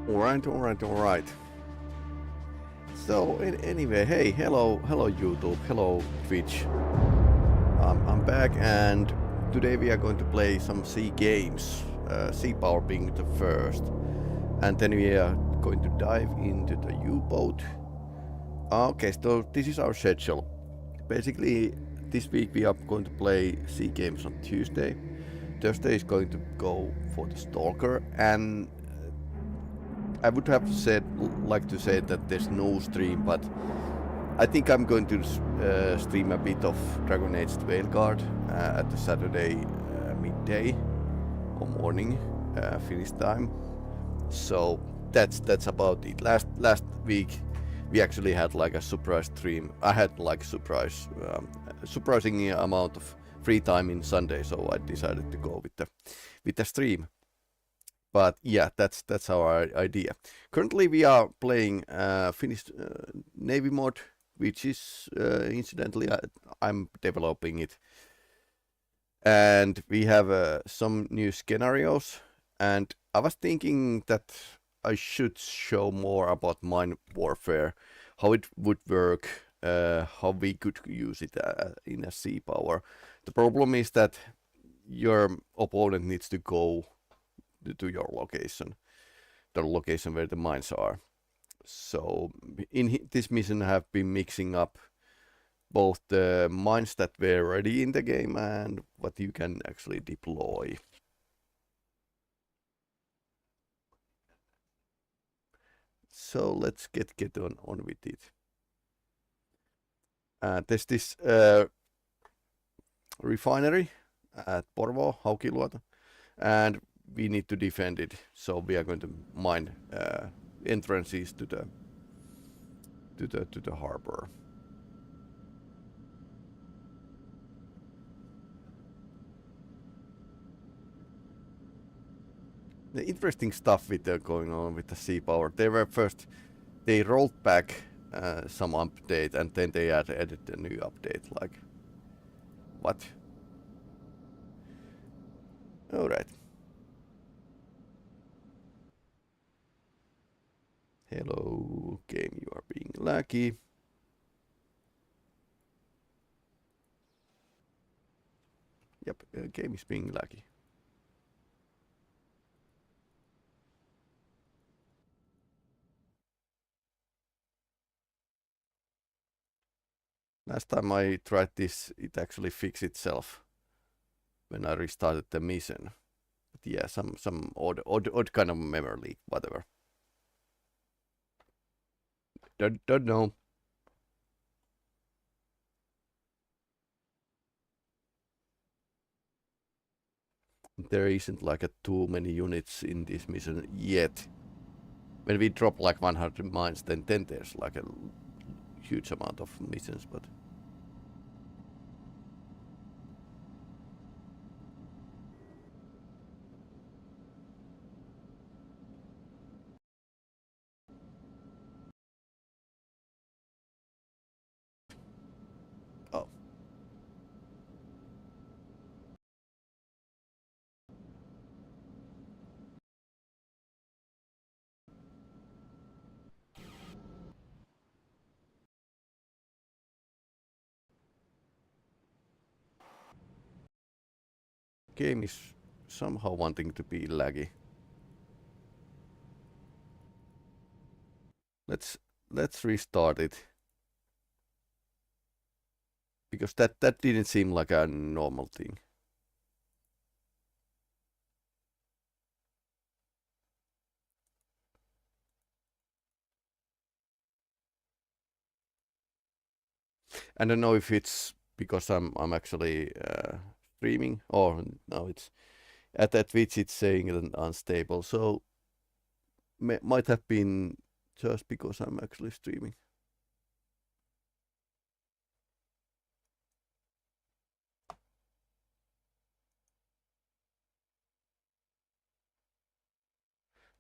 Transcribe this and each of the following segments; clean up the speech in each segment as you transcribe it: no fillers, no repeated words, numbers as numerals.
Alright. So anyway, hey, hello YouTube, hello Twitch. I'm back, and today we are going to play some sea games. Sea Power being the first, and then we are going to dive into the U-boat. Okay, so this is our schedule. Basically, this week we are going to play sea games on Tuesday. Thursday is going to go for the Stalker, and I would have like to say that there's no stream, but I think I'm going to stream a bit of Dragon Age Veilguard at the Saturday midday or morning Finnish time. So that's about it. Last week we actually had like a surprise stream. I had like surprising amount of free time in Sunday, so I decided to go with the stream. But yeah, that's our idea. Currently we are playing Finnish Navy mod, which is incidentally I'm developing it, and we have some new scenarios. And I was thinking that I should show more about mine warfare, how it would work, how we could use it in a sea power. The problem is that your opponent needs to go to your location, the location where the mines are. So in this mission I have been mixing up both the mines that were ready in the game and what you can actually deploy. So let's get on with it. There's this refinery at Porvoo, Haukiluoto, and we need to defend it. So we are going to mine entrances to the harbor. The interesting stuff with going on with the sea power. They rolled back some update, and then they added a new update. Like, what? All right. Hello, game. You are being laggy. Yep, game is being laggy. Last time I tried this, it actually fixed itself when I restarted the mission. But yeah, some odd kind of memory leak, whatever. Don't know. There isn't like too many units in this mission yet. When we drop like 100 mines, then there's like a huge amount of missions, but oh. Game is somehow wanting to be laggy. Let's restart it. Because that didn't seem like a normal thing. I don't know if it's because I'm actually streaming, or no, it's at that Twitch it's saying unstable. So might have been just because I'm actually streaming.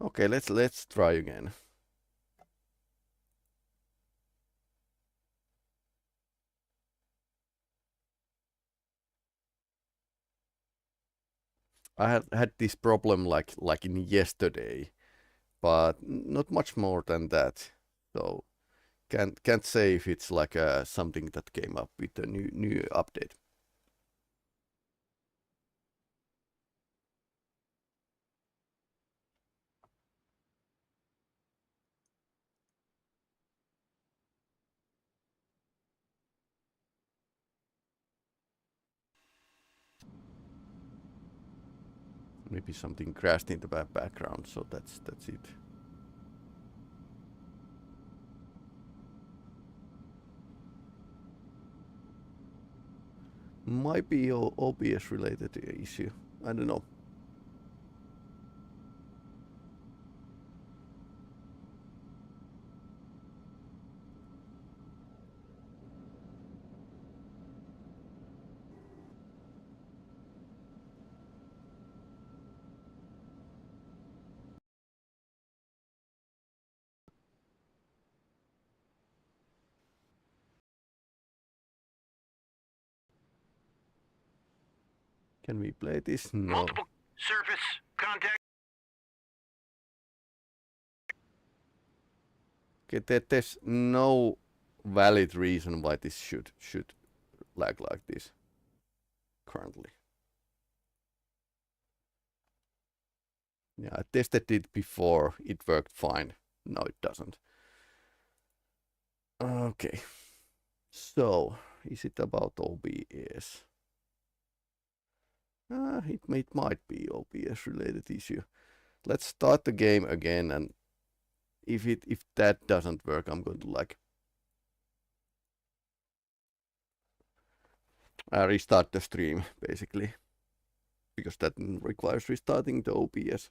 Okay, let's try again. I had this problem like in yesterday but not much more than that. So can't say if it's like something that came up with the new update. Maybe something crashed in the background, so that's it. Might be OBS related issue. I don't know. Can we play this? No. Multiple surface contact. Okay, there's no valid reason why this should lag like this currently. Yeah, I tested it before. It worked fine. No, it doesn't. Okay. So, is it about OBS? It might be OBS related issue. Let's start the game again, and if that doesn't work, I'm going to like restart the stream basically, because that requires restarting the OBS.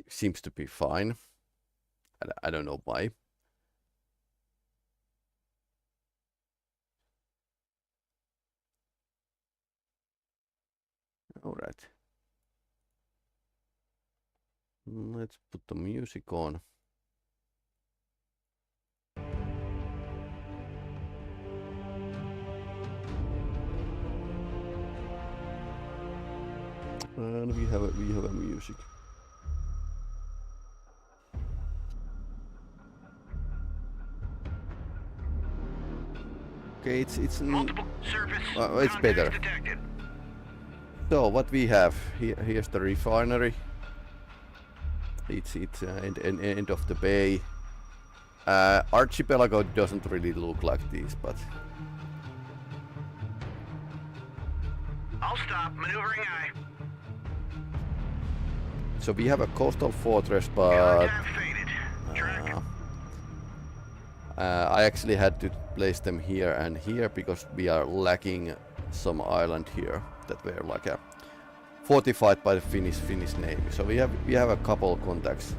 Seems to be fine. I don't know why. All right. Let's put the music on. And we have a music. Okay, it's Multiple surface it's better. detected. So what we have here's the refinery. It's end of the bay. Archipelago doesn't really look like this, but I'll stop. Maneuvering eye. so we have a coastal fortress, but Contact faded. Track. I actually had to place them here and here because we are lacking some island here that were like fortified by the Finnish Navy. So we have a couple of contacts.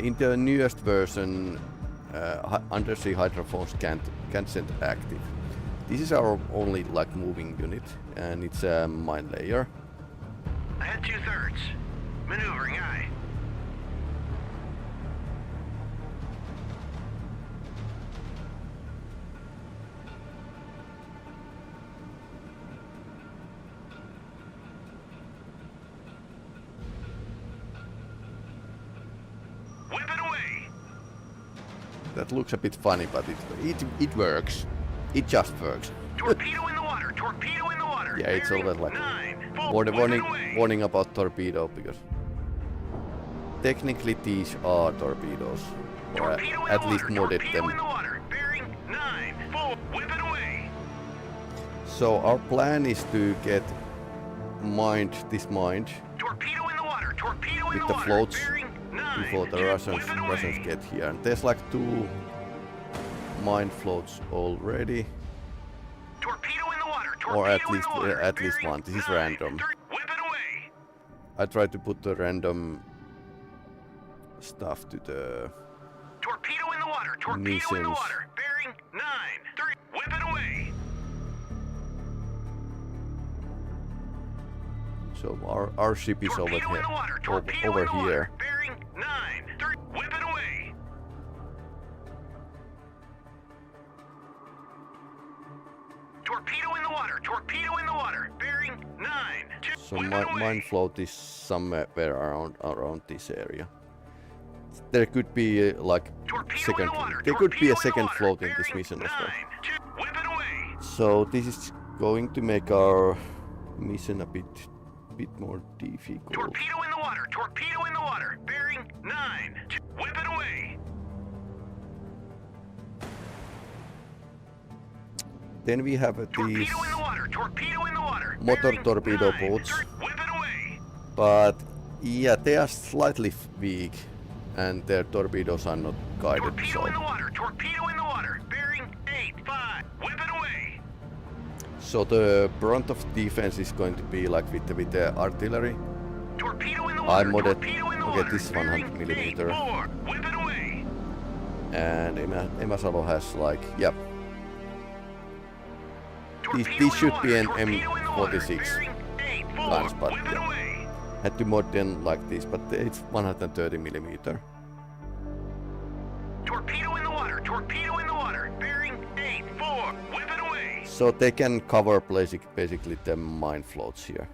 In the newest version, undersea hydrophones can't send active. This is our only like moving unit, and it's a mine layer. Ahead 2/3. Maneuvering eye. Whip it away. That looks a bit funny, but it works. It just works. Torpedo in the water. Torpedo in the water. Yeah, it's Bearing always like 9. Full. Whip it away. warning about torpedo, because technically these are torpedoes, or Torpedo in at the least water. modded Torpedo them. in the water. Bearing 9. Full. Whip it away. So our plan is to get mined Torpedo in the water. Torpedo in with the the water. floats Bearing 9. before the Whip Russians it away. get here. And there's like 2 mine floats already, Torpedo in the water. or Torpedo in the water. at least Bearing one. This is 9. random. Whip it away. I tried to put the random stuff to the Torpedo in the water. Torpedo in the missions. water. Bearing 9-3. Whip it away. So our ship is over Torpedo in the water. here. Torpedo Over in the water. here. Bearing 9-3. Whip it away. Torpedo in the water. Torpedo in the water. Bearing 9-2. So Whip it away. mine float is somewhere around this area. There could be like Torpedo second. in the water. There could be Torpedo a in the second water. float in this Bearing mission as well. 9-2. Whip it away. So this is going to make our mission a bit more difficult. Torpedo in the water. Torpedo in the water. Bearing 9-2. Whip it away. Then we have these Torpedo in the water. Torpedo in the water. motor Bearing torpedo 9-3. boats, Whip it away. but yeah, they are slightly weak, and their torpedoes are not guided. Torpedo So in the water. Torpedo in the water. Bearing 8-5. Whip it away. so the brunt of defense is going to be like with the artillery. Torpedo in the I water. modded. Torpedo in the Okay, water. this 100 millimeter, Bearing 8-4. Whip it away. and Emma Salo has like yep. Torpedo These in should the be an water. Torpedo in the water. M46 Bearing 8-4. guns, but Whip it yeah. away. Had to mod them like this, but it's 130 millimeter. Torpedo in the water. Torpedo in the water. Bearing 8-4. Whip it away. So they can cover basically the mine floats here.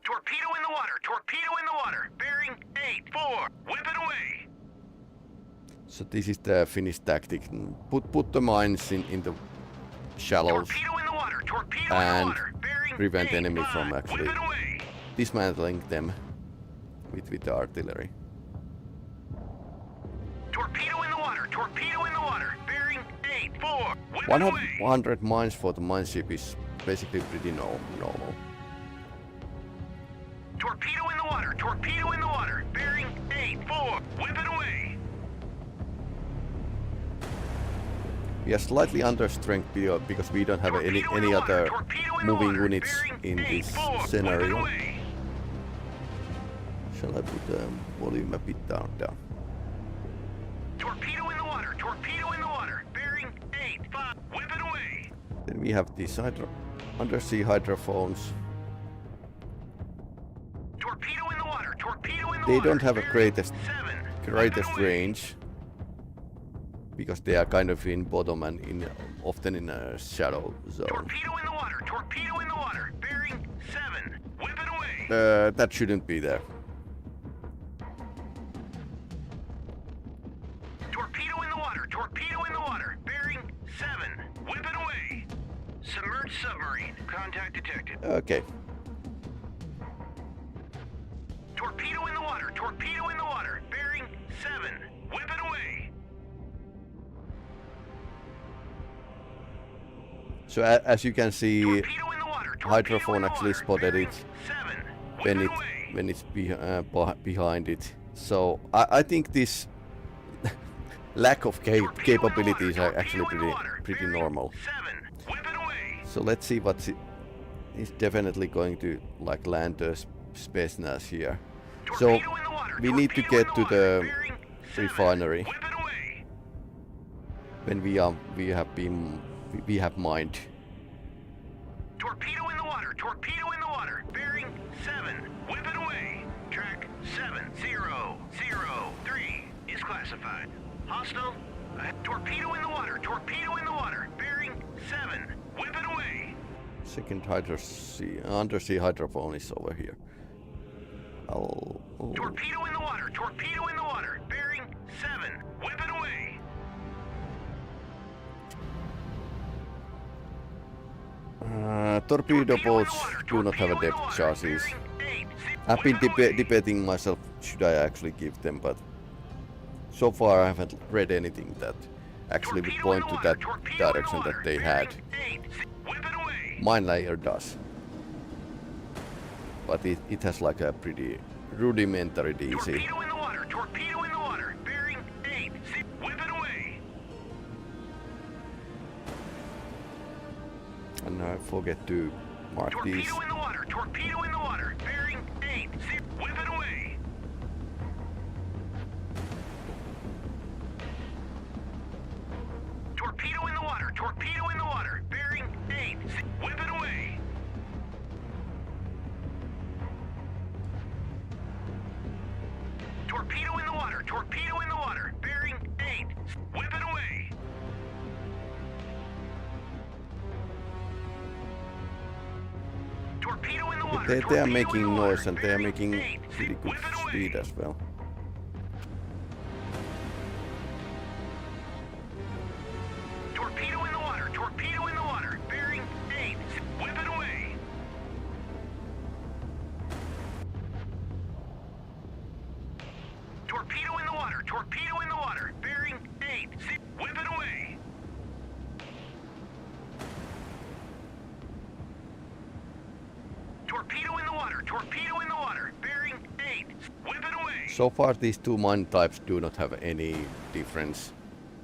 Torpedo in the water. Torpedo in the water. Bearing 8-4. Whip it away. So this is the Finnish tactic. Put the mines in the shallows Torpedo in the water. Torpedo in and the water. Bearing prevent enemy 8-5. from actually Whip it away. dismantling them with the artillery. Torpedo in the water. Torpedo in the water. Bearing 8-4. Whip it away. 100 mines for the mine ship is basically pretty normal. Torpedo in the water. Torpedo in the water. Bearing 8-4. Whip it away. We are slightly under strength because we don't have any Torpedo in the water. other Torpedo in the moving water. units Bearing in this 8-4. Whip it scenario. away. Shall I put the volume a bit down? Torpedo in the water. Torpedo in the water. Bearing 8-5. Whip it away. Then we have these undersea hydrophones. Torpedo in the water. Torpedo in the They water. don't have a Bearing greatest 7. greatest Whip it away. range because they are kind of in bottom and often in a shadow zone. Torpedo in the water. Torpedo in the water. Bearing 7. Whip it away. That shouldn't be there. Torpedo in the water. Torpedo in the water. Bearing 7. Whip it away. Submerged submarine. Contact detected. Okay. Torpedo in the water. Torpedo in the water. Bearing 7. Whip it away. So as you can see, Torpedo in the water. Torpedo hydrophone in the actually water. spotted Bearing it 7. Whip when it it away. when it's behind it. So I think this lack of Torpedo in the capabilities water. are actually Torpedo in the water. pretty Bearing normal. 7. Whip it away. So let's see what's it is definitely going to like land the space NAS here. So Torpedo in the water. we need to Torpedo in get the to water. the Bearing 7. refinery Whip it away. when we have mined. Torpedo in the water. Torpedo in the water. Bearing 7. Whip it away. Track 7003 is classified. Hostile. Torpedo in the water. Torpedo in the water. Bearing 7. Whip it away. Second undersea hydrophone is over here. Oh. Torpedo in the water. Torpedo in the water. Bearing 7. Whip it away. Torpedo in boats the water. do not have a Torpedo in depth the water. chassis. Bearing 8. I've been Whip it away. debating myself should I actually give them, but so far I haven't read anything that actually would Torpedo in point the to that water. Torpedo in the direction that water. they Bearing had. 8. Whip it away. Mine layer does. But it has like a pretty rudimentary DC. Torpedo in the water. Torpedo in the water. Bearing 8. Whip it away. And I forget to mark these. Torpedo in the water. Torpedo in the water. Bearing 8. Whip it away. torpedo in the water, bearing 8, whip it away. Torpedo in the water, bearing 8, whip it away. Torpedo in the water, They are torpedo in making the noise water, and they are bearing making 8, pretty good whip it away. speed as well. Torpedo in the water, bearing 8, whip it away. Torpedo in the water, bearing 8, whip it away. Torpedo in the water, bearing 8, whip it away. So far these two mine types do not have any difference.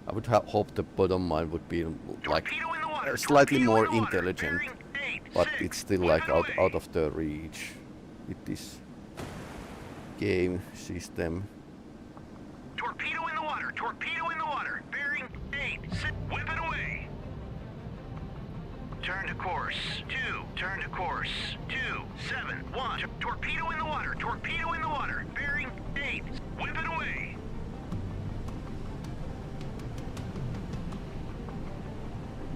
I would hope the bottom mine would be like Torpedo in the water, slightly torpedo more in the water, intelligent, bearing 8, but 6, it's still whip like it away. out of the reach with this game system. Torpedo in the water, bearing 8, 6, whip it away. Turn to course, 2, 7, 1. Torpedo in the water, bearing 8, whip it away.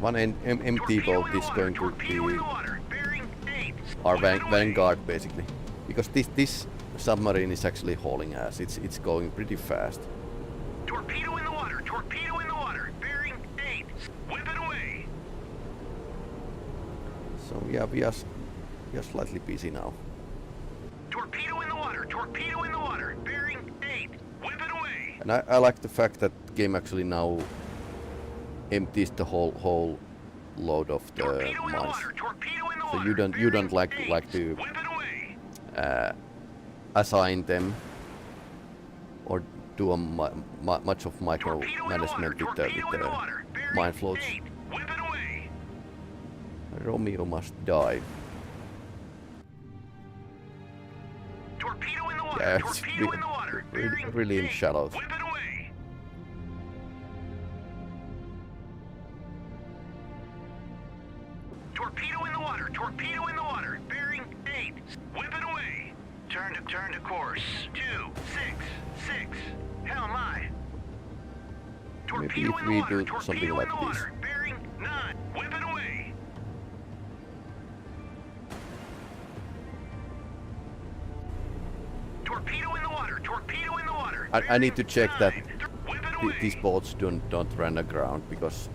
One empty Torpedo boat in the is water, going to torpedo in be the water, bearing 8, our whip it away. vanguard basically, because this submarine is actually hauling ass. It's going pretty fast. Torpedo in the water, bearing 8, whip it away. So yeah, we are slightly busy now. Torpedo in the water, bearing 8, whip it away. And I like the fact that the game actually now empties the whole load of the Torpedo in the mines. water, torpedo in the So water, you don't bearing like 8, to whip it away. assign them or do a much of Torpedo in the water, micromanagement with torpedo in the the water, bearing mine floats. 8, whip it away. Romeo must die. Torpedo in the water, Yeah, it's torpedo in the water, bearing really in 8, shallows. whip it away. Torpedo in the water, bearing 8, whip it away. Turn to course, 2, 6. Hell my. Torpedo if in the we water, do something torpedo like in the this. water, bearing 9, whip it away. Torpedo in the water, I need to check that whip it away. these boats don't run aground, because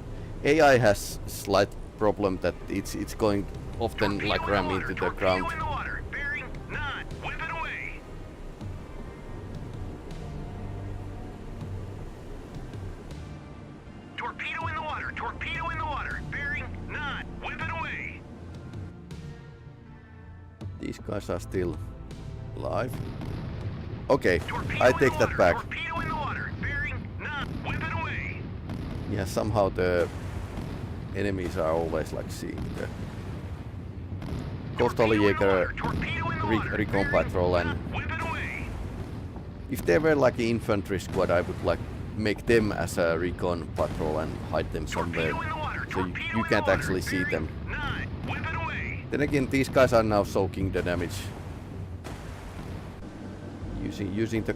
AI has slight problem that it's going often Torpedo like in the ram water, into the torpedo ground. in the water, bearing 9, whip it away. Torpedo in the water, bearing 9, whip it away. These guys are still alive. Okay, Torpedo I in the take that water, back. Torpedo in the water, bearing 9, whip it away. Yeah, somehow the enemies are always like seeing the Coastal Torpedo in the Jäger water, torpedo in the water, recon bearing patrol, and 1, whip it away. if they were like an infantry squad, I would like make them as a recon patrol and hide them somewhere, Torpedo in the water, so torpedo you in the can't water, actually see bearing them. 9, whip it away. Then again, these guys are now soaking the damage using the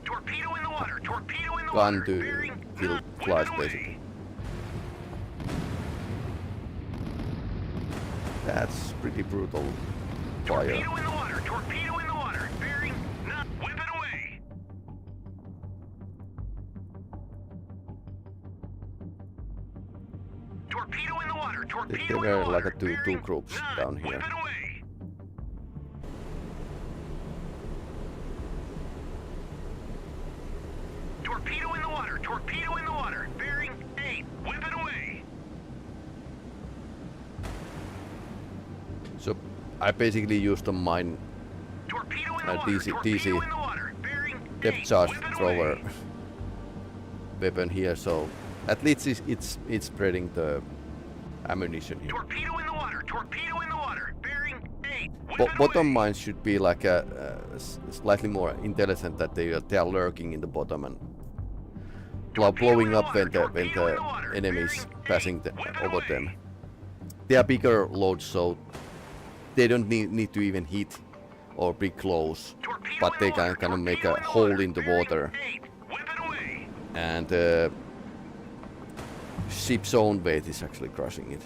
Torpedo in the water, torpedo in the gun water, to bearing kill 9, whip flies it away. basically. That's pretty brutal fire. Torpedo in the water, bearing 9, whip it away. Torpedo in the water, torpedo There in were the like water, two bearing groups 9, down whip here. it away. Torpedo in the water, bearing 8, whip it away. So I basically used a mine Torpedo in the water, DC torpedo in the water, bearing depth 8, charge whip it thrower away. weapon here, so at least it's spreading the ammunition here. Torpedo in the water, bearing 8, whip it Bottom away. mines should be like a slightly more intelligent, that they are lurking in the bottom and blowing up when the enemies passing over them. They are bigger loads, so they don't need to even hit or be close, but they can kind of make a hole in the water, and ship's own weight is actually crushing it.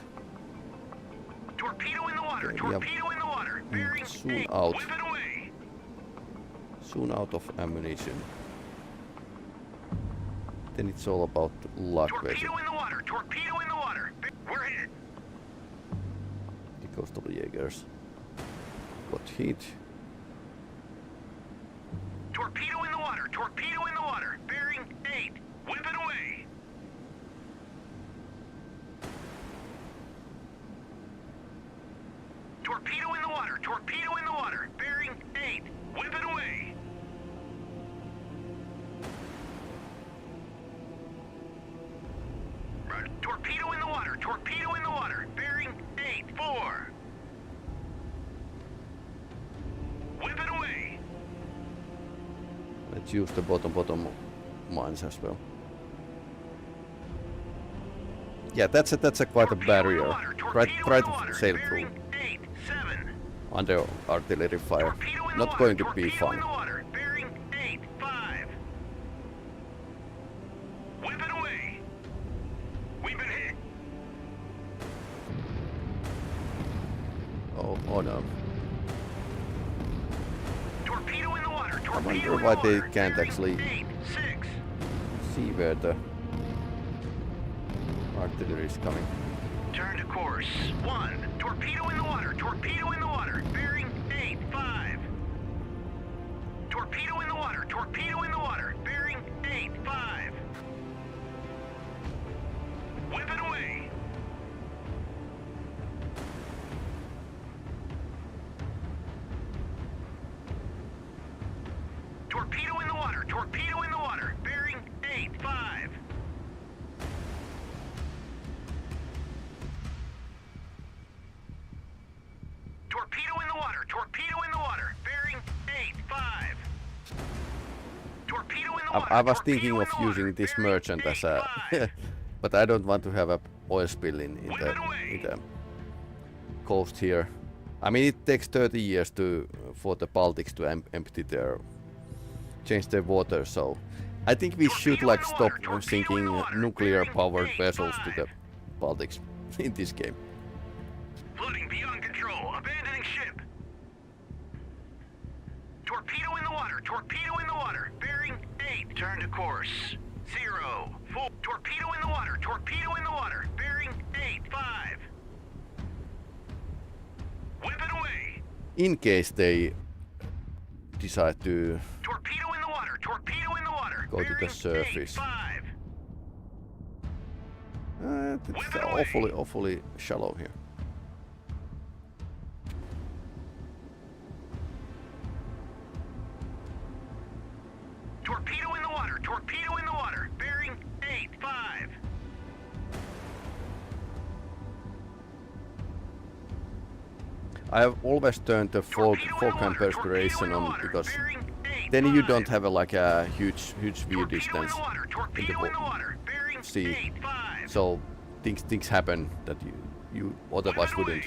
Torpedo in the water. Okay, Torpedo in the water. Bearing soon 8. out. Whip it away. Soon out of ammunition. Then it's all about luck, basically. Torpedo in the water. Torpedo in the water. We're hit. The coastal Jaegers got hit. Torpedo in the water. Torpedo in the water. Bearing 8. Whip it away. Torpedo in the water. Torpedo in the water. Bearing 8. Whip it away. Right. Torpedo in the water. Torpedo in the water. Bearing 8. 4. Whip it away. Let's use the bottom mines as well. Yeah, that's a quite a barrier. Try to sail through under artillery fire. Not going to be fun. Bearing 8, 5. Whip it away. We've been hit. Oh no. Torpedo in the water. I wonder why they can't actually 8, 6. see where the artillery is coming. Turn to course. 1. Torpedo in the water. Torpedo in the water. Bearing 8, 5. Torpedo in the water. Torpedo in the water. Bearing 8, 5. Whip it away. Torpedo in the water. Torpedo in the water. Bearing 8, 5. Torpedo in the water. Torpedo in the water. Bearing 8, 5. Torpedo in the water. I was thinking Torpedo of in the using water. this Bearing merchant 8, as a 5. but I don't want to have a oil spill in the coast here. I mean, it takes 30 years for the Baltics to empty change their water, so I think we should like stop sinking nuclear powered vessels to the Baltics in this game. Floating beyond control. Abandoning ship. Torpedo in the water. Torpedo in the water. Bearing 8. Turn to course. 0, 4. Torpedo in the water. Torpedo in the water. Bearing 8, 5. Whip it away. In case they decide to Torpedo in the water. Torpedo in the water. go to the Bearing surface. 8, 5. It's awfully shallow here. Torpedo in the water. Torpedo in the water. Bearing 8, 5. I have always turned the forecam perspiration on because then you don't have like a huge view distance in the sea. So things happen that you otherwise wouldn't.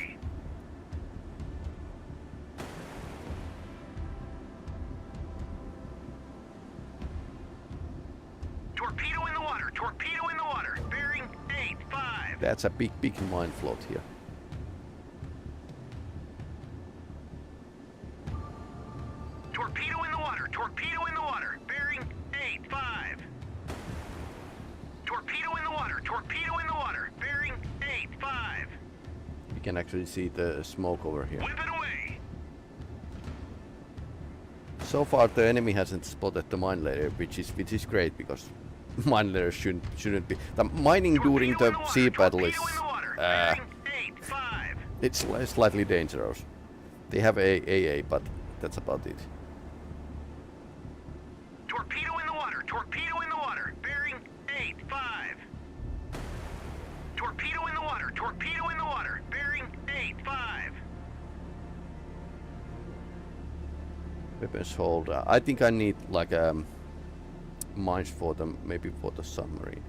Torpedo in the water. Torpedo in the water. Bearing 8, 5. That's a big mine float here. Torpedo in the water. Torpedo in the water. Bearing 8, 5. Torpedo in the water. Torpedo in the water. Bearing 8, 5. You can actually see the smoke over here. Whip it away. So far the enemy hasn't spotted the mine layer, which is great because mine layers shouldn't be. The mining during the sea battle is it's slightly dangerous. They have AA, but that's about it. Torpedo in the water. Torpedo in the water. Bearing 8, 5. Torpedo in the water. Torpedo in the water. Bearing 8, 5. Weapons hold. I think I need like mines for them, maybe for the submarine.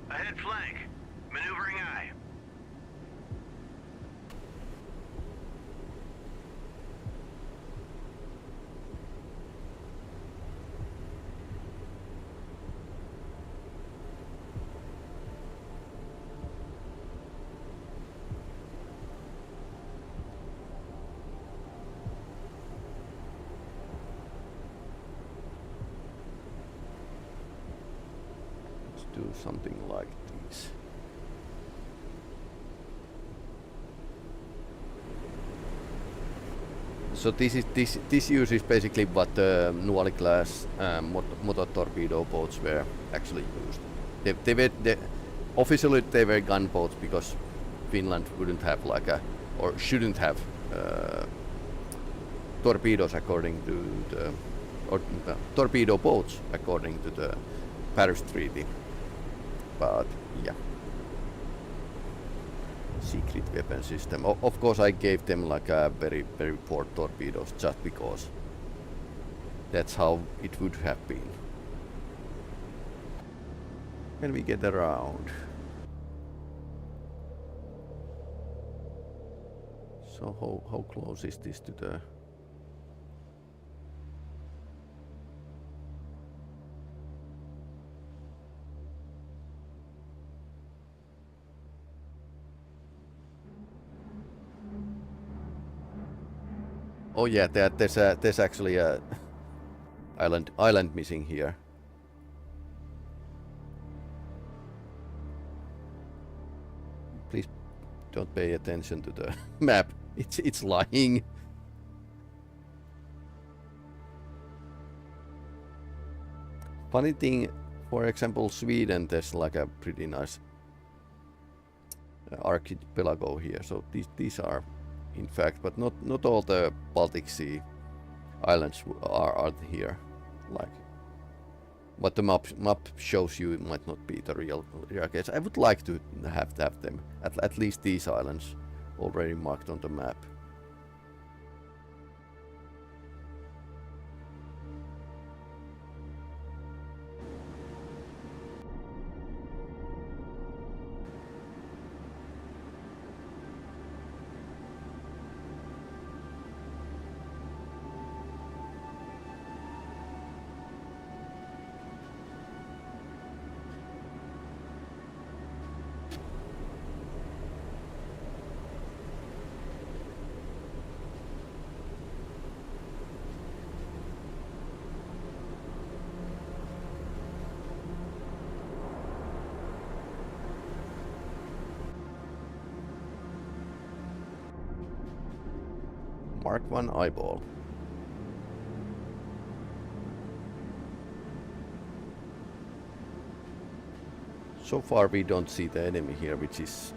Ahead flank. Maneuvering eye. Do something like this. So this uses basically what the Nuoli class motor torpedo boats were actually used. Officially they were gunboats because Finland wouldn't have like a, or shouldn't have torpedoes according to the, or torpedo boats according to the Paris Treaty. But yeah, secret weapon system. Of course I gave them like a very poor torpedoes just because that's how it would have been. When we get around. So how close is this to the... Oh yeah, there's actually a island missing here. Please don't pay attention to the map. It's lying. Funny thing, for example, Sweden, there's like a pretty nice archipelago here. So these are, in fact, but not all the Baltic Sea islands are here. Like what the map shows you might not be the real case. I would like to have them at least these islands already marked on the map. Mark 1 eyeball. So far we don't see the enemy here, which is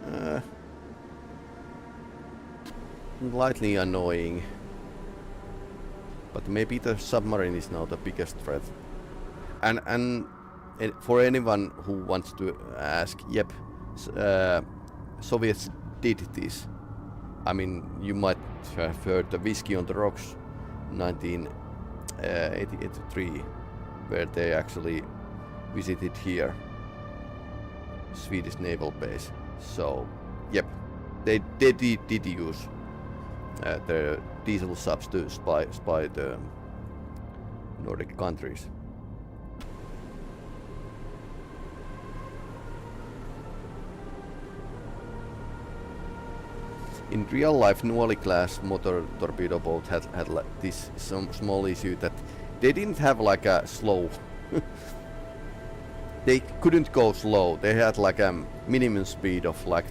slightly annoying. But maybe the submarine is now the biggest threat. And for anyone who wants to ask, yep, Soviets did this. I mean, you might have heard the Whiskey on the Rocks 1983, where they actually visited here, Swedish naval base. So, yep, they did use the diesel subs to spy the Nordic countries. In real life, Nuoli class motor torpedo boat had like this small issue that they didn't have like a slow. They couldn't go slow. They had like a minimum speed of like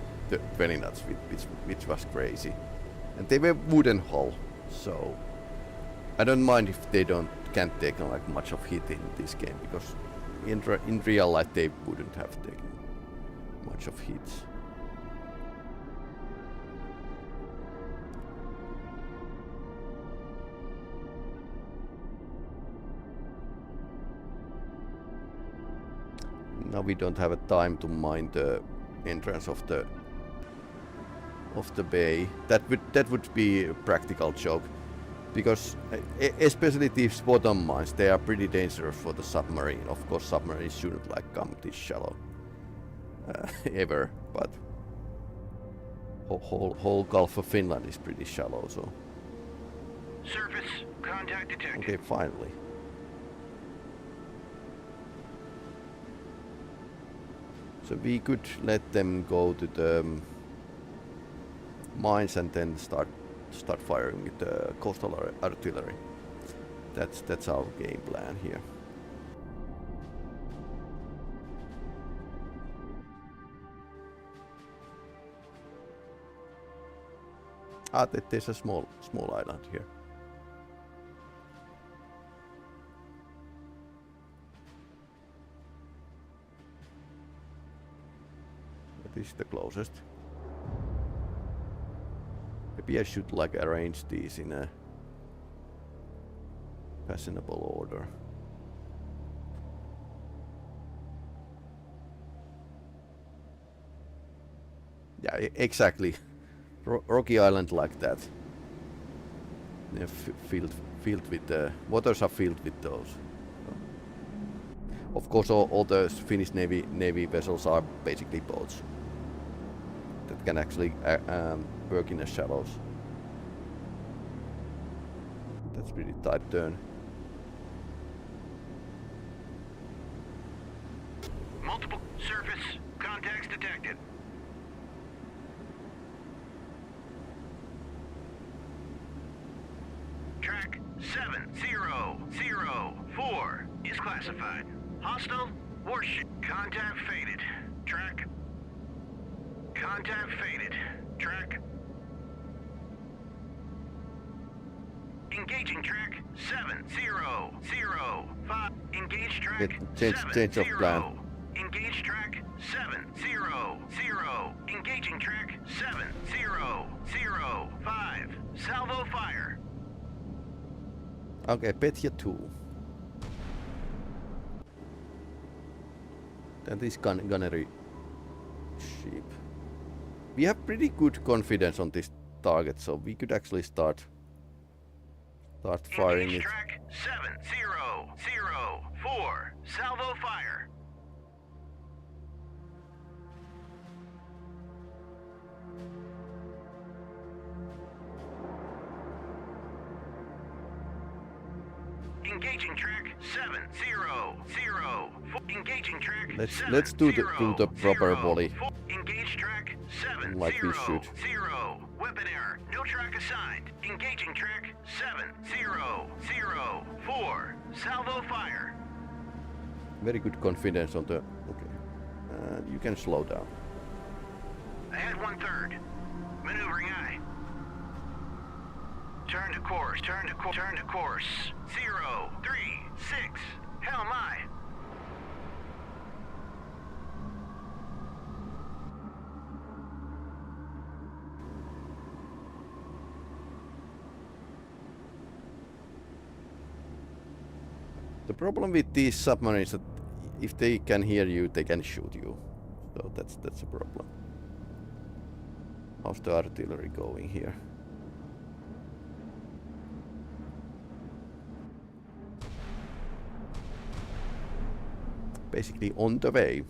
20 knots, which was crazy. And they were wooden hull, so I don't mind if they can't take like much of hit in this game, because in real life they wouldn't have taken much of hits. Now we don't have a time to mine the entrance of the bay. That would be a practical joke. Because especially these bottom mines, they are pretty dangerous for the submarine. Of course, submarines shouldn't like come this shallow ever, but whole Gulf of Finland is pretty shallow, so. Surface contact detected. Okay, finally. So we could let them go to the mines and then start firing with the coastal artillery. That's our game plan here. There's a small island here. This is the closest. Maybe I should like arrange these in a fashionable order. Yeah, exactly. Rocky Island like that. They're filled with the waters are filled with those. So. Of course, all the Finnish Navy vessels are basically boats that can actually work in the shallows. That's pretty tight turn. Multiple surface contacts detected. Track 7004 is classified. Hostile warship. Contact faded. Track. Contact faded. Track. Engaging track 7005. Engage track Change of plan. Engage track 700. Engaging track 7005. Salvo fire. Okay, Petya 2. Then this gunnery ship. We have pretty good confidence on this target, so we could actually start firing Engage it. track 7004. Salvo fire. Engaging track 7004. Engaging track. Let's do the proper volley. Engage track 700. Like we should. Weapon error. No track assigned. Engaging track 7004. Salvo fire. Very good confidence on the. Okay, you can slow down. Ahead 1/3. Maneuvering eye. Turn to course. Turn to course. 036. Hell my. The problem with these submarines is that if they can hear you, they can shoot you. So that's a problem. How's the artillery going here? Basically on the way.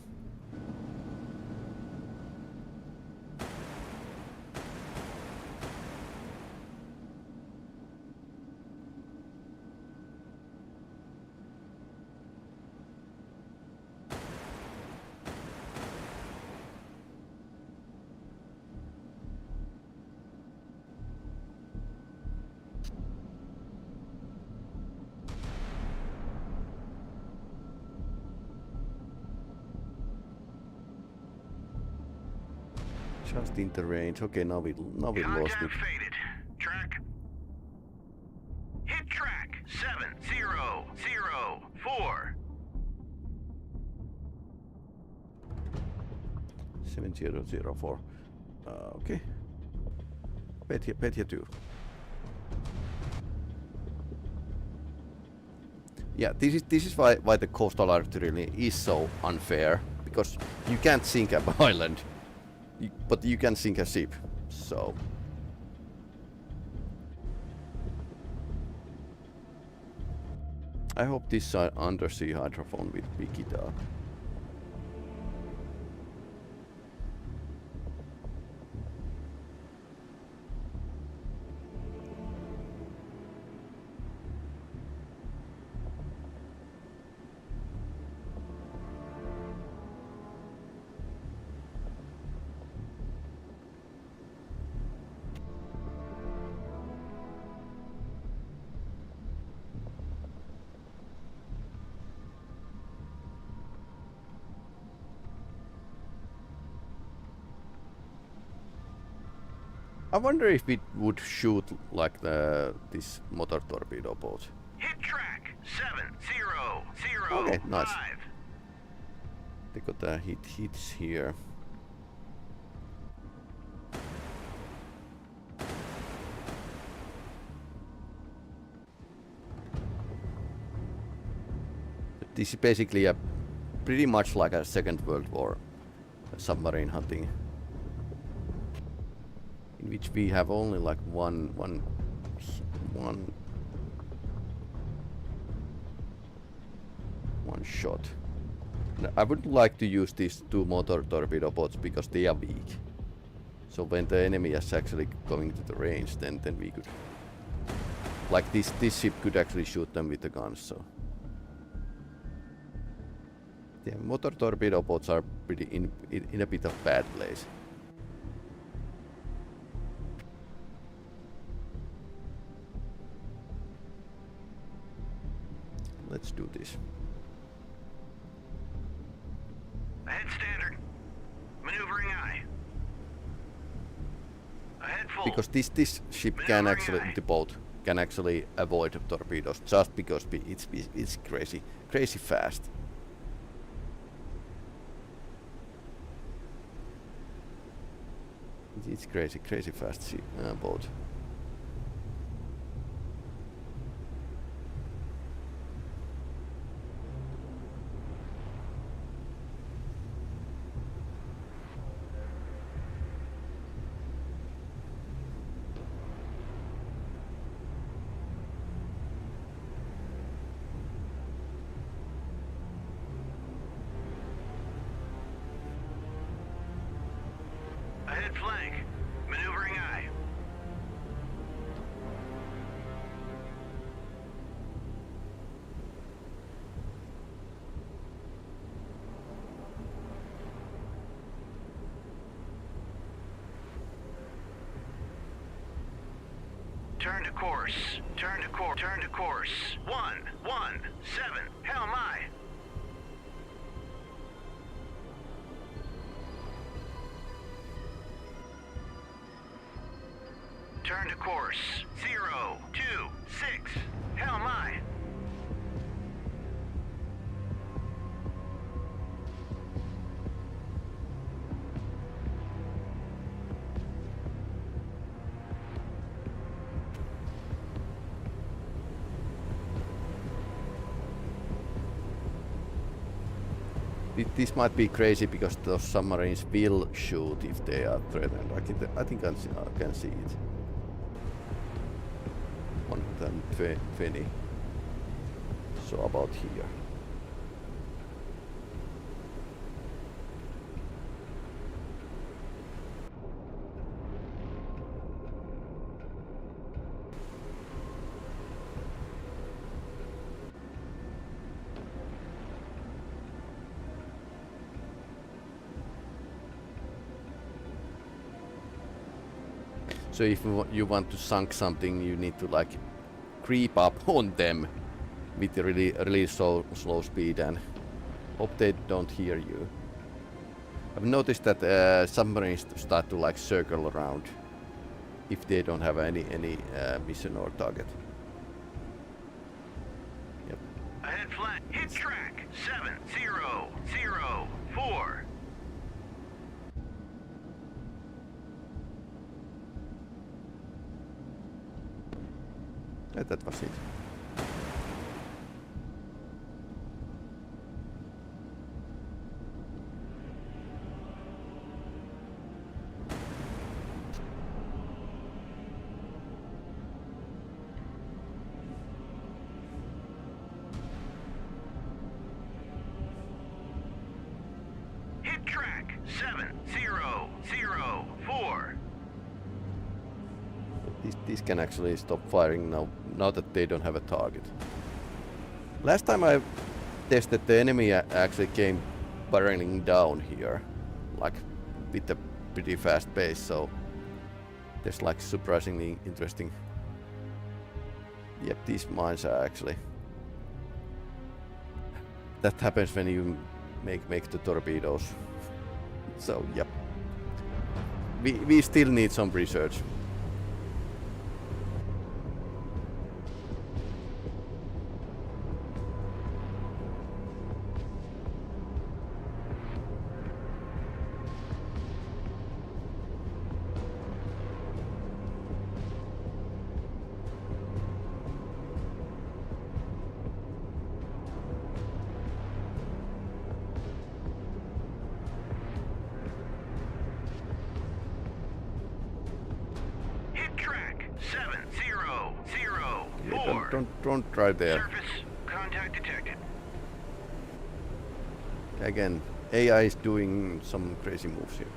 Just in the range. Okay, now we lost it. Contact faded. Track. Hit track 7004. 7004. Okay. Petya 2. Yeah, this is why the coastal artillery is so unfair, because you can't sink an island, but you can sink a ship. So I hope this undersea hydrophone will pick it up. I wonder if it would shoot like this motor torpedo boat. Hit track 7005. Okay, nice. They got the hits here. This is basically a pretty much like a Second World War submarine hunting, in which we have only like one shot. I would like to use these two motor torpedo boats because they are weak. So when the enemy is actually going to the range, then we could, like this ship could actually shoot them with the guns. So yeah, motor torpedo boats are pretty in a bit of bad place. Let's do this. Ahead standard. Maneuvering eye. Ahead full. Because this ship can actually, the boat can actually avoid torpedoes just because it's crazy fast. It's crazy fast ship, boat. Ahead flank. Maneuvering eye. Turn to course. Turn to course. Turn to course. 117. Hell my. Turn to course. 026. Hell my. This might be crazy because those submarines will shoot if they are threatened. I think I can see it. One of them, Finnish. So about here. So if you want to sunk something, you need to like creep up on them with really slow speed and hope they don't hear you. I've noticed that submarines start to like circle around if they don't have any mission or target. Yep. Ahead flank. Hit track 7004. That was it. These can actually stop firing now that they don't have a target. Last time I tested, the enemy actually came barreling down here, like with a pretty fast pace, so there's like surprisingly interesting. Yep, these mines are actually... That happens when you make the torpedoes. So, yep. We still need some research. Don't try there. Surface contact detected. Again, AI is doing some crazy moves here.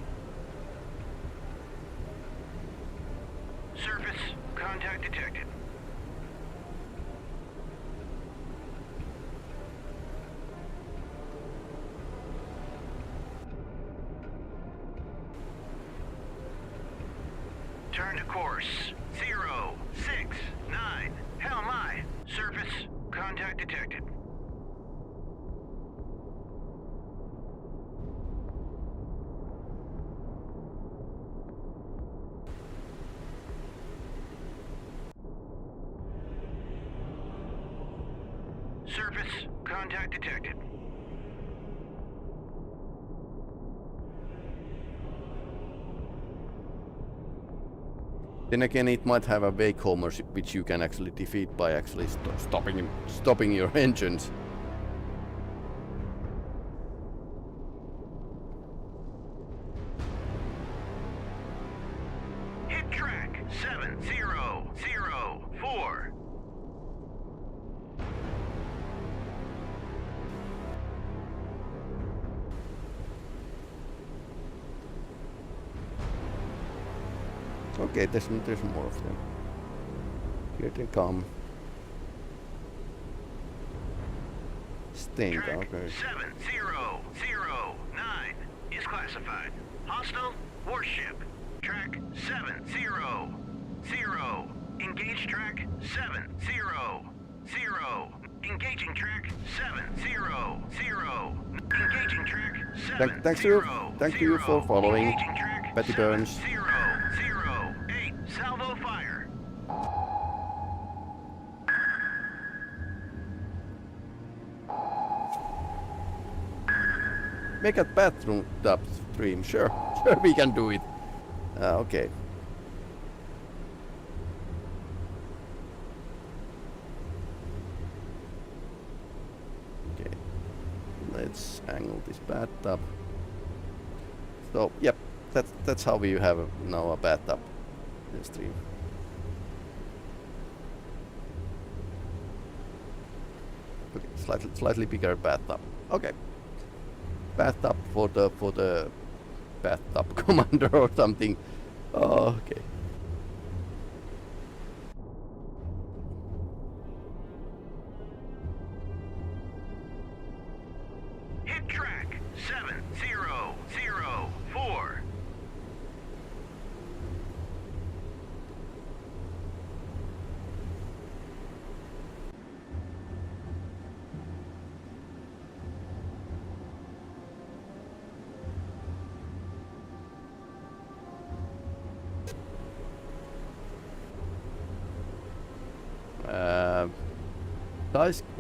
Surface contact detected. Turn to course. 069. Hell my. Surface contact detected. Surface contact detected. Then again, it might have a wake homer which you can actually defeat by actually stopping your engines. Hit track 7004. Okay, there's more of them. Here they come. Stink, Track okay. 7009 is classified. Hostile warship. Track 700. Engage track 700. Engaging track 700. Engaging track 700. Thank you for following. Engaging track Betty Burns. 708. Salvo fire. Make a bathroom tub stream. Sure, we can do it. Okay. Okay. Let's angle this bathtub. So, yep, that's how we have now a bathtub in the stream. Okay, slightly bigger bathtub. Okay. Bathtub for the bathtub commander or something. Oh, okay. Hit track 7004.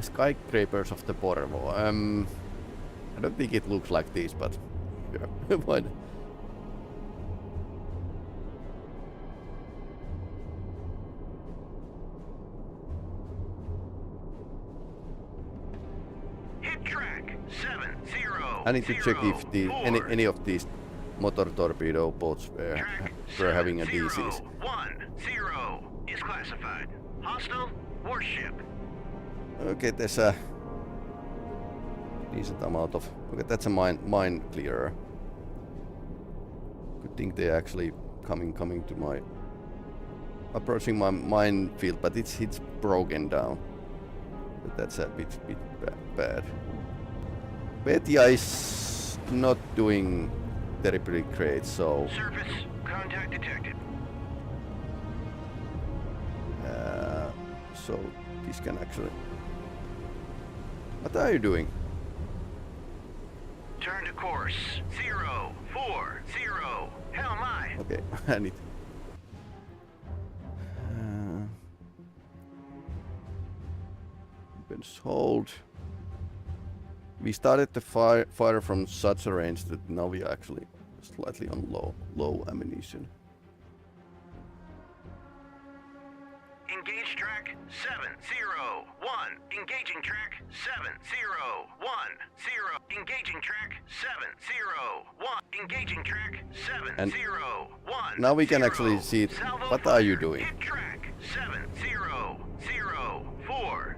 Skyscrapers of the Porvoo. I don't think it looks like this, but yeah, why not? Hit track 70. I need to check if any of these motor torpedo boats were having a DCs. 10 is classified. Hostile warship. Okay, there's a decent amount of... Okay, that's a mine clearer. Good thing they're actually coming to my approaching my minefield, but it's broken down. That's a bit bad. Petya is not doing terribly great, so Surface contact detected. so this can actually. What are you doing? Turn to course 040. Hell my. Okay, I need. Weapons hold. We started the fire from such a range that now we are actually slightly on low ammunition. Engage track 701. Engaging track 701. Engaging track 701. Engaging track 701. Now we can actually see it. What are you doing? Hit track 7004.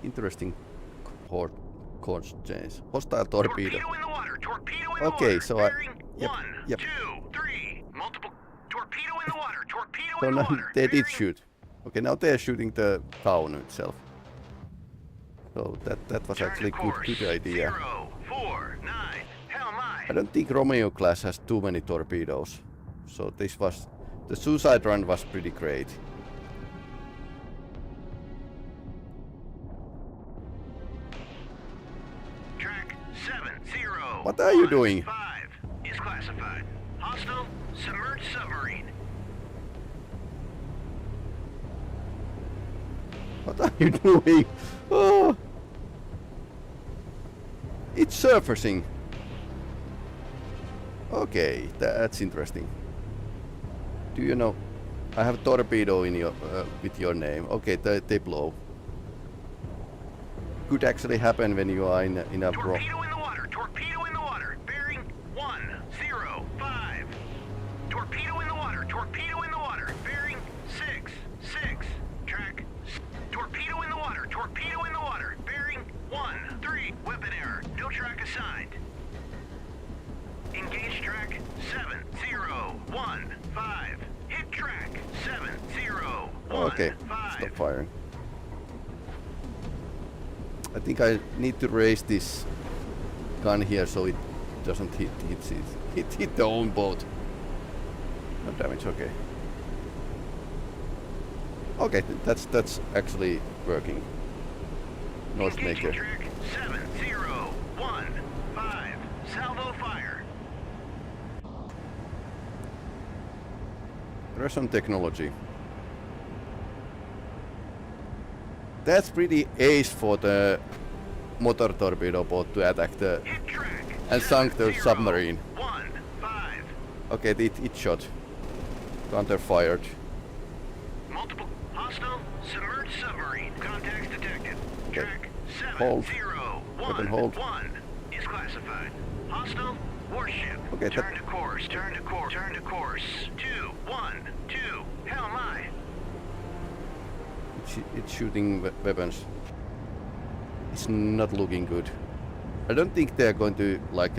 Interesting course change. Hostile torpedo. Torpedo in the water. Torpedo in Okay, the water. so Bearing yep. 1, 2, 3. Multiple torpedo in the water. Torpedo So in the now water. they did Bearing- shoot. Okay, now they are shooting the town itself. So that was Turn actually to course good idea. 049. Hell my. I don't think Romeo class has too many torpedoes. So the suicide run was pretty great. Track 701. What are you doing? 5 is classified. Hostile submerged submarine. What are you doing? Oh. It's surfacing. Okay, that's interesting. Do you know? I have a torpedo in your with your name. Okay, they blow. Could actually happen when you are in a Torpedo in the water. Torpedo in the water. Bearing 105. Torpedo in the water. Torpedo in the water. Bearing 66. Track. Torpedo in the water. Torpedo in the water. Bearing 13. Weapon error. No track assigned. Engage track 7015. Hit track 7015. Okay, stop firing. I think I need to raise this gun here so it doesn't hit the own boat. No damage. Okay. Okay, that's actually working. Noise Engaging maker. track 7015. Salvo fire. Russian technology. That's pretty ace for the motor torpedo boat to attack the Hit track and sunk the submarine. 715. Okay, it shot. Counter fired. Multiple hostile submerged submarine. Contacts detected. Okay. Track Hold. 7011 Weapon hold. is classified. Hostile warship. Okay, Turn to course. Turn to course. Turn to course. 212. Hell my. It's shooting weapons. It's not looking good. I don't think they're going to like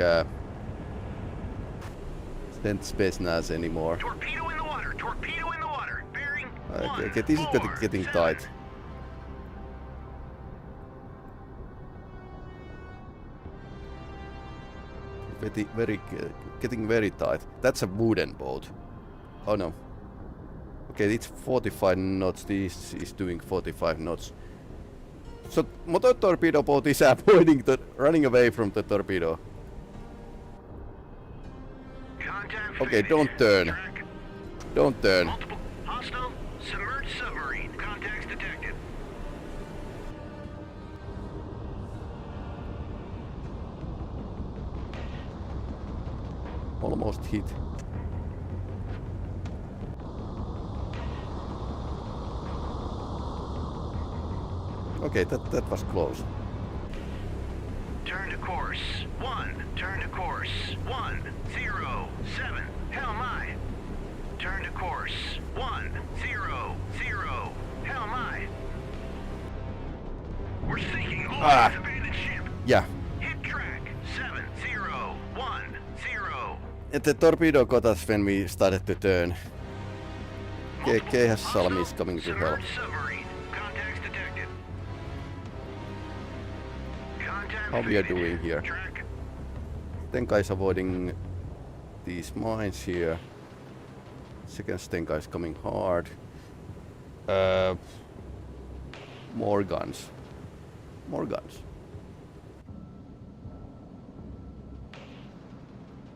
send Space NAS anymore. Torpedo in the water. Torpedo in the water. Bearing Okay, this is getting 147. tight. Getting very tight. That's a wooden boat. Oh no. Okay, it's 45 knots. This is doing 45 knots. So motor torpedo boat is avoiding running away from the torpedo. Contact Okay, faded. don't turn. Track. Don't turn. Multiple hostile submerged submarine. Contacts detected. Almost hit. Okay, that was close. Turn to course. 1. Turn to course. 1, 0, 7. Hell my. Turn to course. 1, 0, 0. Hell my. We're sinking all this abandoned ship. Yeah. Hit track. 7, 0, 1, 0. The torpedo got us when we started to turn. K has Salmi is coming to help. Submerged submarine. Contacts detected. Contact How we are faded. doing here? Track. 10 guys avoiding these mines here. Second 10 guys coming hard. More guns. More guns.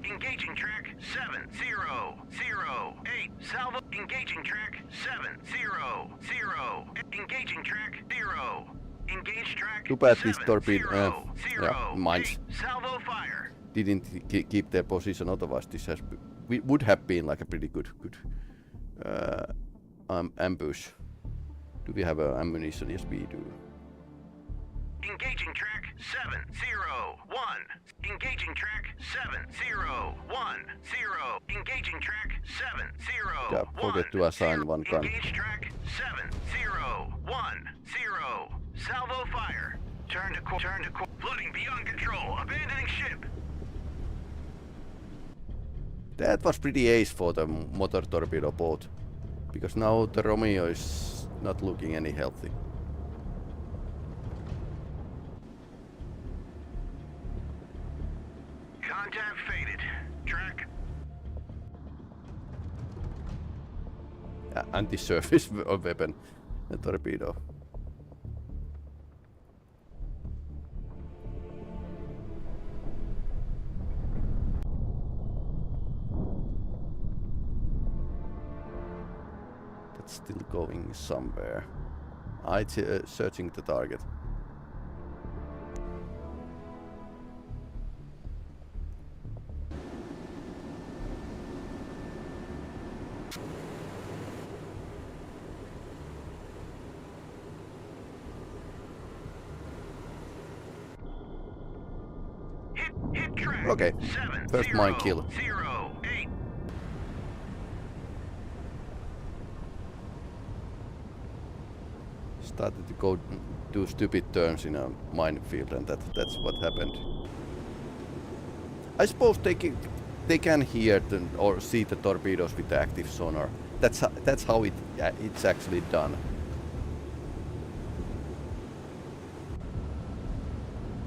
Engaging track 7, 0, 0, 8. Salvo. Engaging track 7, 0, 0. Engaging track 0. Engage track. Too bad this 7, torpedo, 0, 0, yeah, mines 8. Salvo fire. didn't keep their position. Otherwise, this would have been like a pretty good ambush. Do we have ammunition? Yes, we do. Engaging track 7, 0, 1. Engaging track 7, 0, 1, 0. Engaging track 7, 0, Yeah, forget to assign one gun. Engage track 7, 0, 1, 0. Salvo fire. Turn to course. Floating beyond control. Abandoning ship. That was pretty ace for the motor torpedo boat, because now the Romeo is not looking any healthy. Contact faded. Track. Anti-surface weapon, the torpedo. That's still going somewhere. It's searching the target. Hit track. Okay, 7, first 0, mine kill. 0, 8. Started to go do stupid turns in a minefield, and that's what happened. I suppose they can hear or see the torpedoes with the active sonar. That's how it's actually done.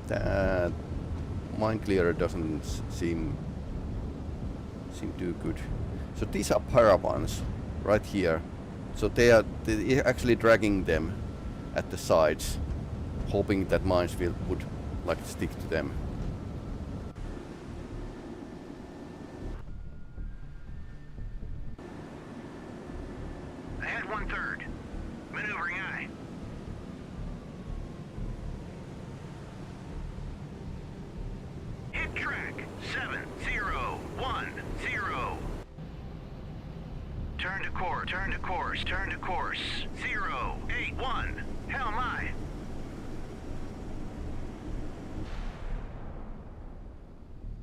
That mine clearer doesn't seem too good. So these are paravans right here. So they're actually dragging them at the sides, hoping that mines would like stick to them. Ahead 1/3. Maneuvering eye. Hit track 7, 0, 1, 0. Turn to course. Turn to course. Turn to course. 0, 8, 1. Hell my.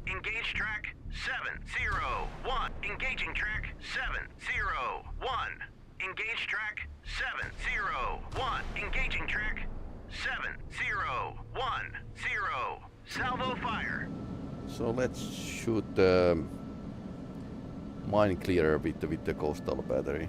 Engage track 7, 0, 1. Engaging track 7, 0, 1. Engage track 7, 0, 1. Engaging track 7, 0, 1, 0. Salvo fire. So let's shoot the mine clearer with the coastal battery.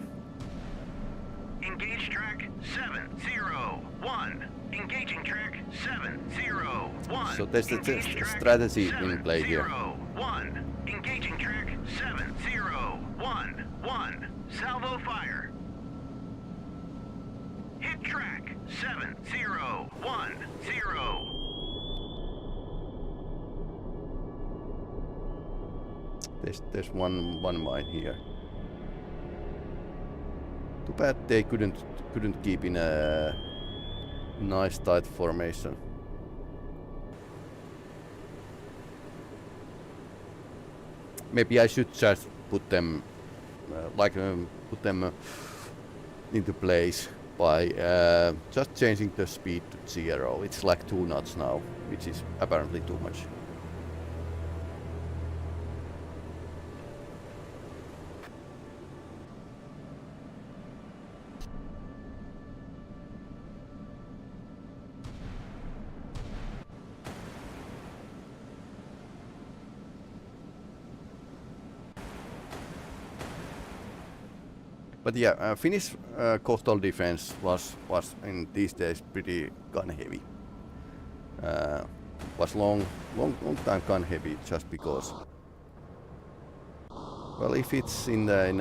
Engage track 7, 0, 1. Engaging track 7, 0, 1. So there's the Engage track strategy 7, in play here. 0, 1. Engaging track 7, 0, 1, 1. Salvo fire. Hit track 7, 0, 1, 0. There's one mine here. Too bad they couldn't keep in a nice tight formation. Maybe I should just put them into place by just changing the speed to 0. It's like 2 knots now, which is apparently too much. But yeah, Finnish coastal defense was in these days pretty gun heavy. Was long time gun heavy just because. Well, if it's in the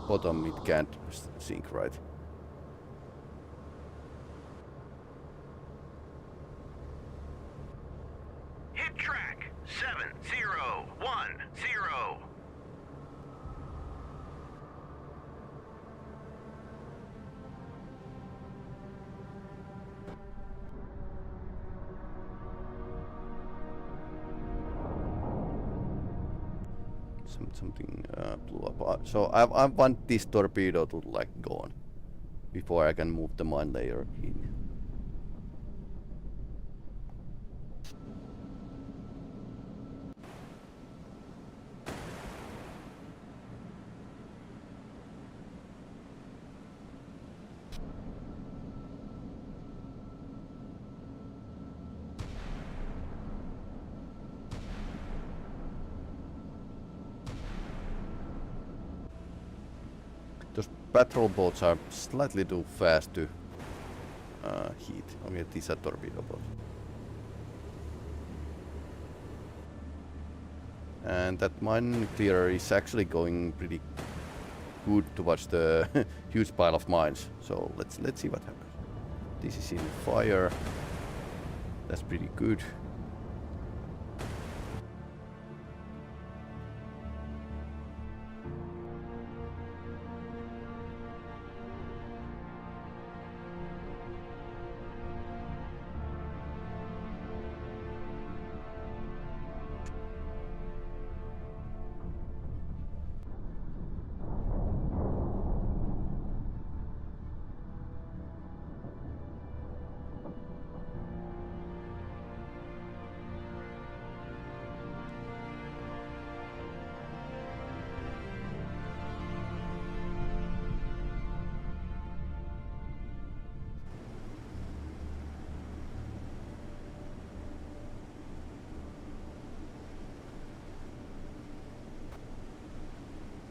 bottom, it can't sink, right? Hit track 7010. Something blew up. So I want this torpedo to like gone before I can move the mine layer in. Those patrol boats are slightly too fast to hit. Okay, these are torpedo boats. And that mine clearer is actually going pretty good towards the huge pile of mines. So let's see what happens. This is in fire. That's pretty good.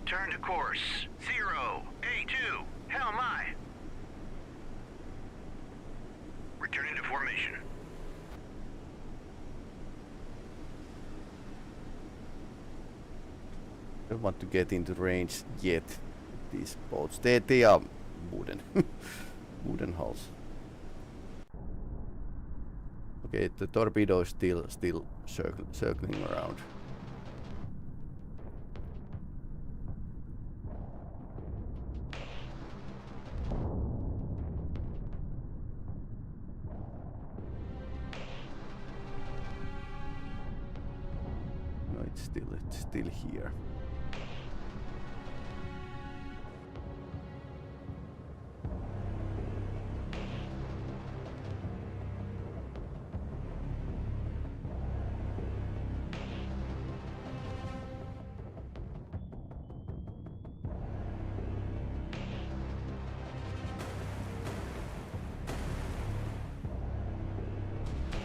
Turn to course 0A2. Hell my. Returning to formation. Don't want to get into range yet. These boats, they are wooden, wooden hulls. Okay, the torpedo is still circling around. No, it's still here.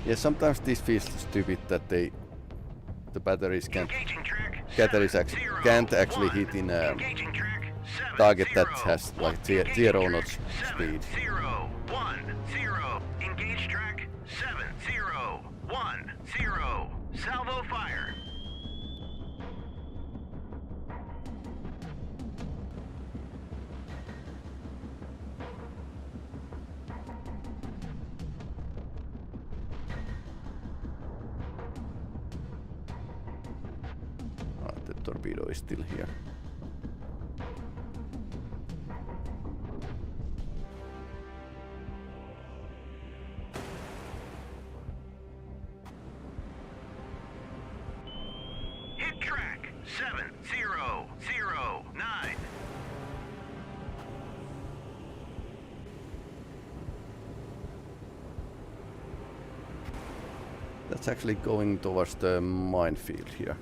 Yeah, sometimes this feels stupid that the batteries can't actually hit in a target that has like 0 knots speed. 7-0-1-0. Engage track 7-0-1-0. Salvo fire. torpedo is still here. Hit track 7009. That's actually going towards the minefield here.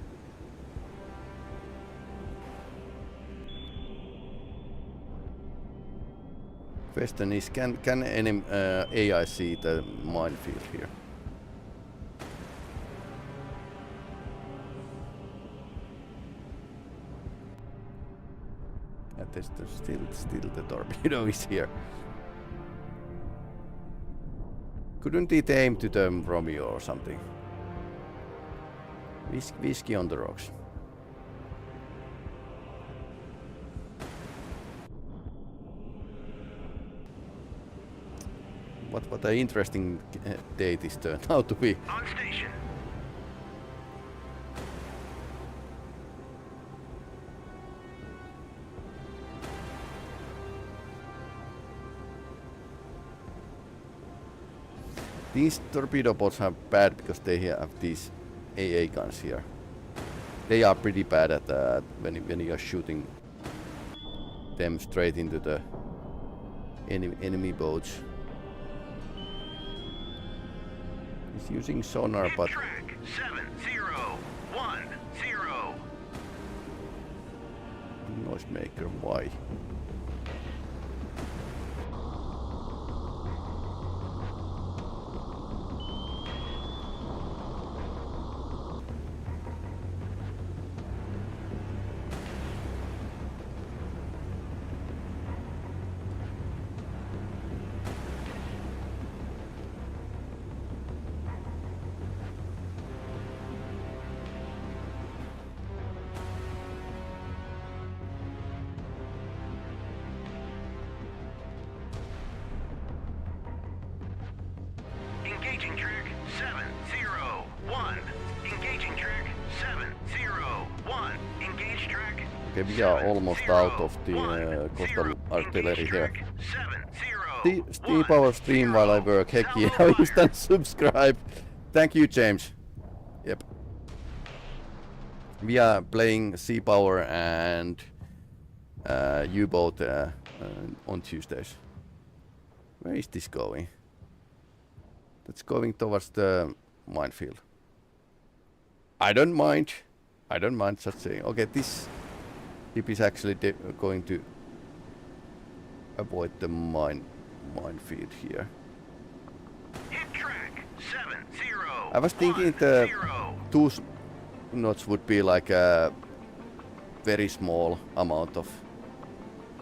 Question is, can any AI see the minefield here? And there's still the torpedo is here. Couldn't it aim to the Romeo or something? Whiskey on the rocks. What an interesting day this turned out to be. On station. These torpedo boats are bad because they have these AA guns here. They are pretty bad at when you are shooting them straight into the enemy boats. He's using sonar, Hit but track 7010. noisemaker, why? Engaging track 701. Engaging track 701. Engage track. Okay, we are almost out of the coastal artillery here. Steep our stream while I work. Heck yeah, instant subscribe. Thank you, James. Yep. We are playing Sea Power and U-boat on Tuesdays. Where is this going? That's going towards the minefield. I don't mind such saying. Okay, this ship is actually going to avoid the minefield here. Hit track 70. I was thinking the 2 knots would be like a very small amount of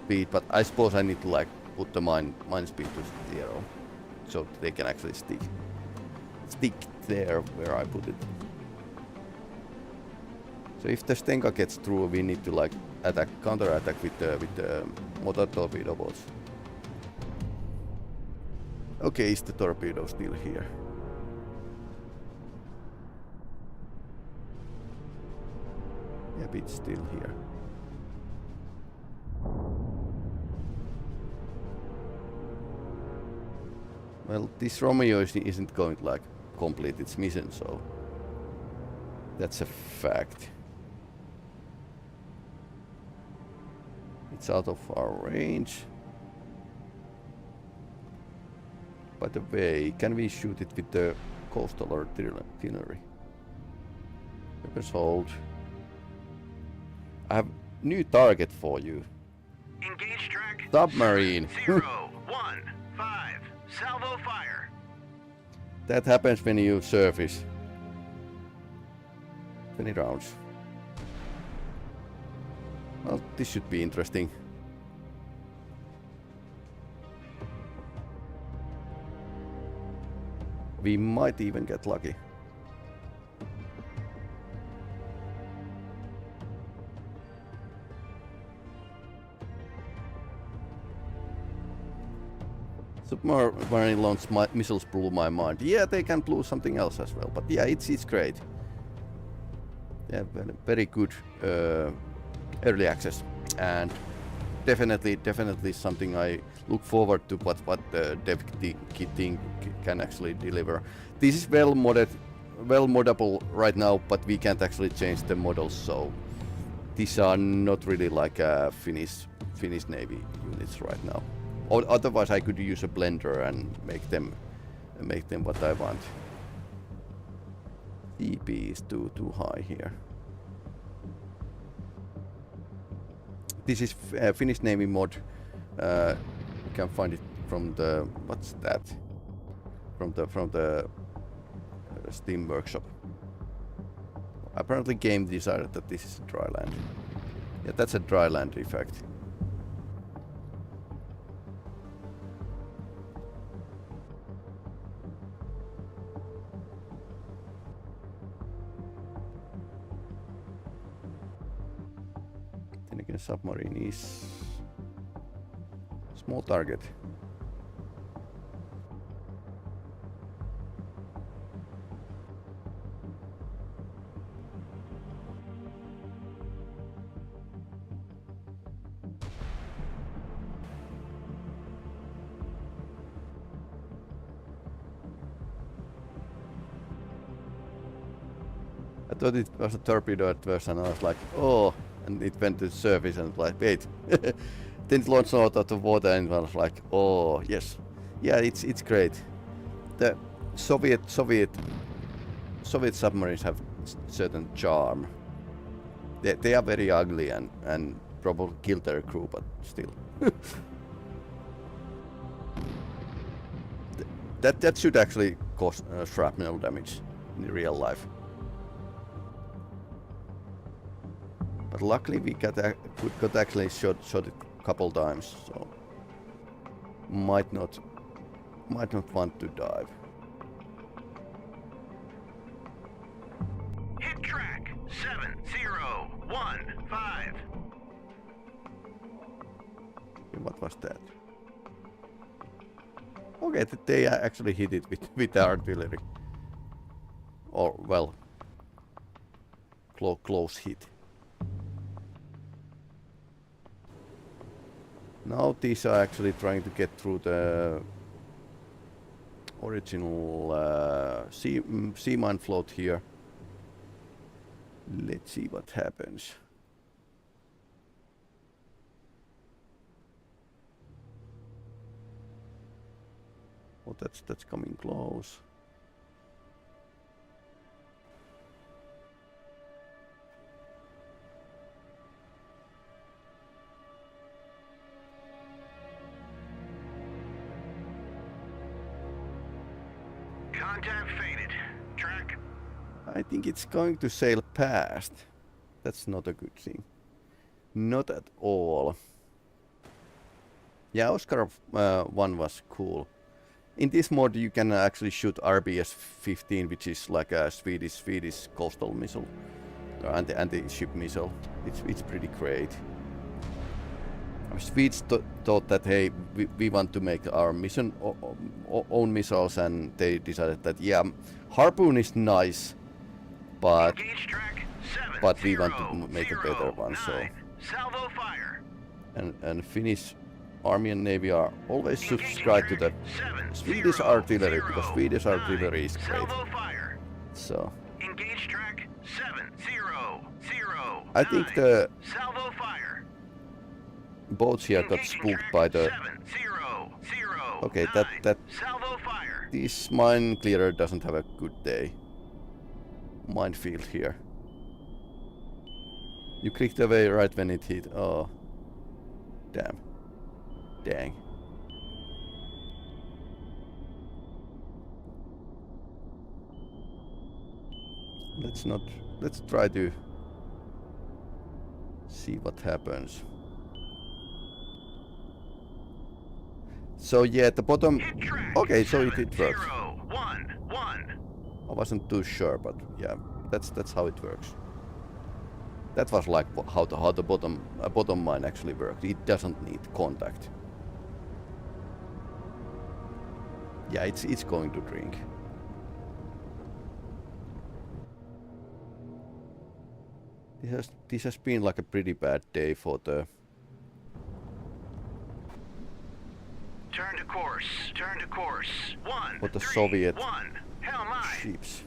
speed, but I suppose I need to like put the mine speed to 0. So they can actually stick there where I put it. So if the Stenka gets through, we need to like counter attack with the motor torpedo boats. Okay, is the torpedo still here? Yep, it's still here. Well, this Romeo isn't going to like complete its mission, so that's a fact. It's out of our range. By the way, can we shoot it with the coastal artillery? Weapons hold. I have new target for you. Engage track Submarine. 015. Salvo fire. That happens when you surface. 20 rounds. Well, this should be interesting. We might even get lucky. Submarine launch missiles blew my mind. Yeah, they can blow something else as well, but yeah, it's great. Yeah, very good early access, and definitely something I look forward to. What the dev team can actually deliver. This is well moddable right now, but we can't actually change the models, so these are not really like Finnish Navy units right now. Or otherwise, I could use a blender and make them what I want. TP is too high here. This is Finnish Navy mod. You can find it from the what's that? From the Steam workshop. Apparently, game decided that this is a dry land. Yeah, that's a dry land effect. Then again, submarine is small target. I thought it was a torpedo at first, and I was like, oh, and it went to the surface, and like, wait. Then it launched out of the water, and I was like, oh, yes. Yeah, it's great. The Soviet submarines have certain charm. They are very ugly and probably kill their crew, but still. that should actually cause shrapnel damage in real life. But luckily we got actually shot it a couple times, so might not want to dive. Hit track 7015. What was that? Okay, they actually hit it with the artillery. Or, well, close hit. Now these are actually trying to get through the original sea mine float here. Let's see what happens. Oh, that's coming close. Contact faded. Track. I think it's going to sail past. That's not a good thing. Not at all. Yeah, Oscar 1 was cool. In this mod you can actually shoot RBS-15, which is like a Swedish coastal missile, anti-ship missile. It's pretty great. Our Swedes thought that, hey, we want to make our own missiles, and they decided that, yeah, Harpoon is nice, but we want to make a better one. So, salvo fire. And Finnish Army and Navy are always subscribed to the Swedish artillery, because Swedish artillery is great. So Engage track 700. I think the salvo fire. boats here got spooked by the. 700. Okay, that salvo fire. this mine clearer doesn't have a good day. Minefield here. You clicked away right when it hit. Oh, damn. Dang. Let's try to see what happens. So yeah, the bottom. Okay, so it works. 011. I wasn't too sure, but yeah, that's how it works. That was like how the bottom mine actually works. It doesn't need contact. Yeah, it's going to drink. This has been like a pretty bad day for the Turn to course. Turn to course. for the 1, 3, Soviet 1. Hell my. ships.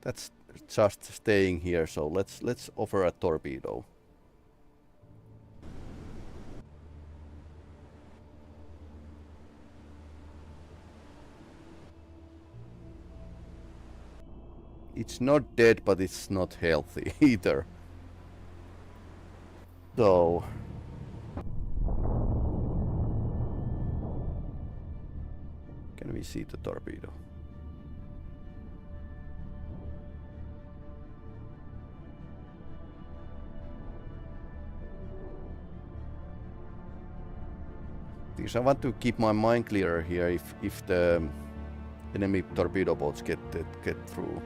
That's just staying here, so let's offer a torpedo. It's not dead, but it's not healthy either. So can we see the torpedo? Because I want to keep my mind clear here if the enemy torpedo boats get through.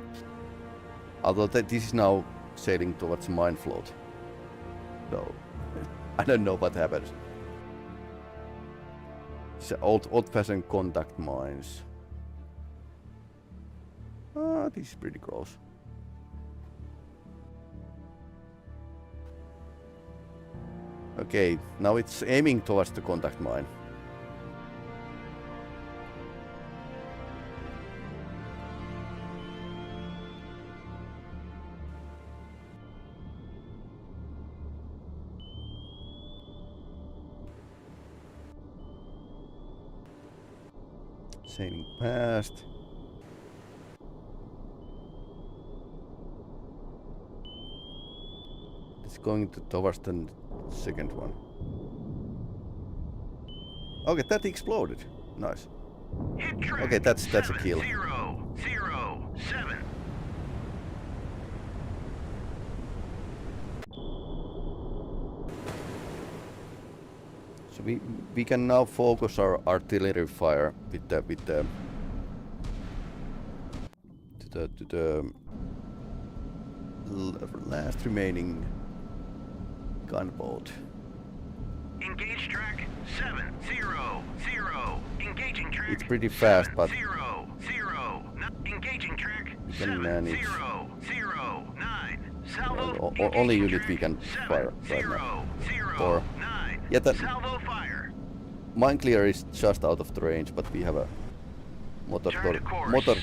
Although this is now sailing towards mine float. So I don't know what happens. It's old-fashioned contact mines. Ah, this is pretty close. Okay, now it's aiming towards the contact mine. Sailing past. It's going towards the second one. Okay, that exploded. Nice. Hit track. Okay, that's a kill. 7. So we can now focus our artillery fire with the to the last remaining gunboat. Engage track 7, 0, 0. Engaging track. It's pretty fast, but 0, 0. Engaging track we can 7, manage. 0, 0, 9. Salvo. Only engaging unit track we can 7, fire right 0, now. 0, Or 9. yeah, that Salvo fire. mine clear is just out of the range, but we have a motor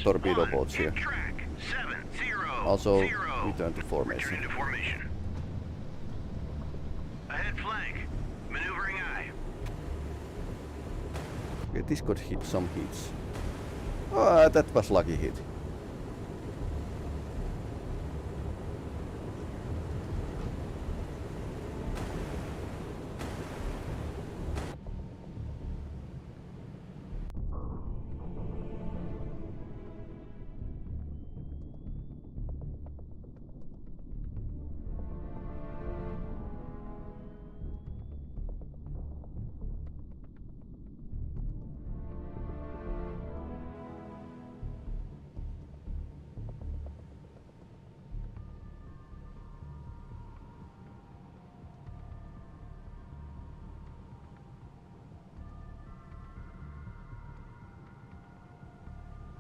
torpedo 1, boats here. hit track 7, 0, Also 0. return to formation. Returning to formation. Ahead flank. Maneuvering eye. Okay, this could hit some hits. Ah, that was lucky hit.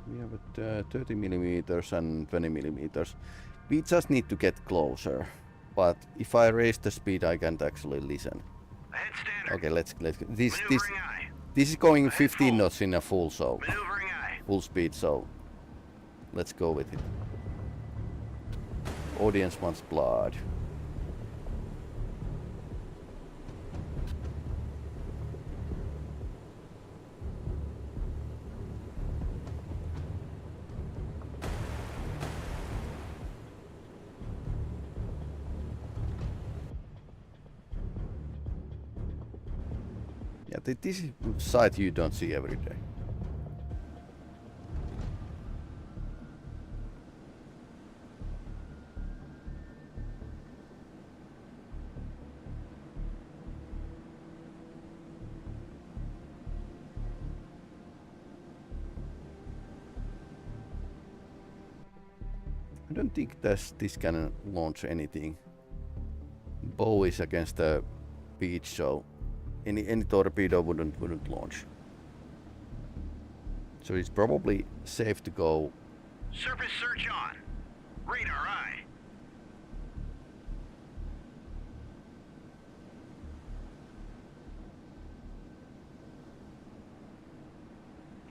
We have it 30 millimeters and 20 millimeters. We just need to get closer. But if I raise the speed, I can't actually listen. Ahead standard. Okay, let's this Maneuvering eye. this is going Ahead 15 full. knots in a full, so Maneuvering eye. full speed. So let's go with it. Audience wants blood. Yeah, this is sight you don't see every day. I don't think this can launch anything. Bow is against the beach, so any torpedo wouldn't launch. So it's probably safe to go. Surface search on. Radar eye.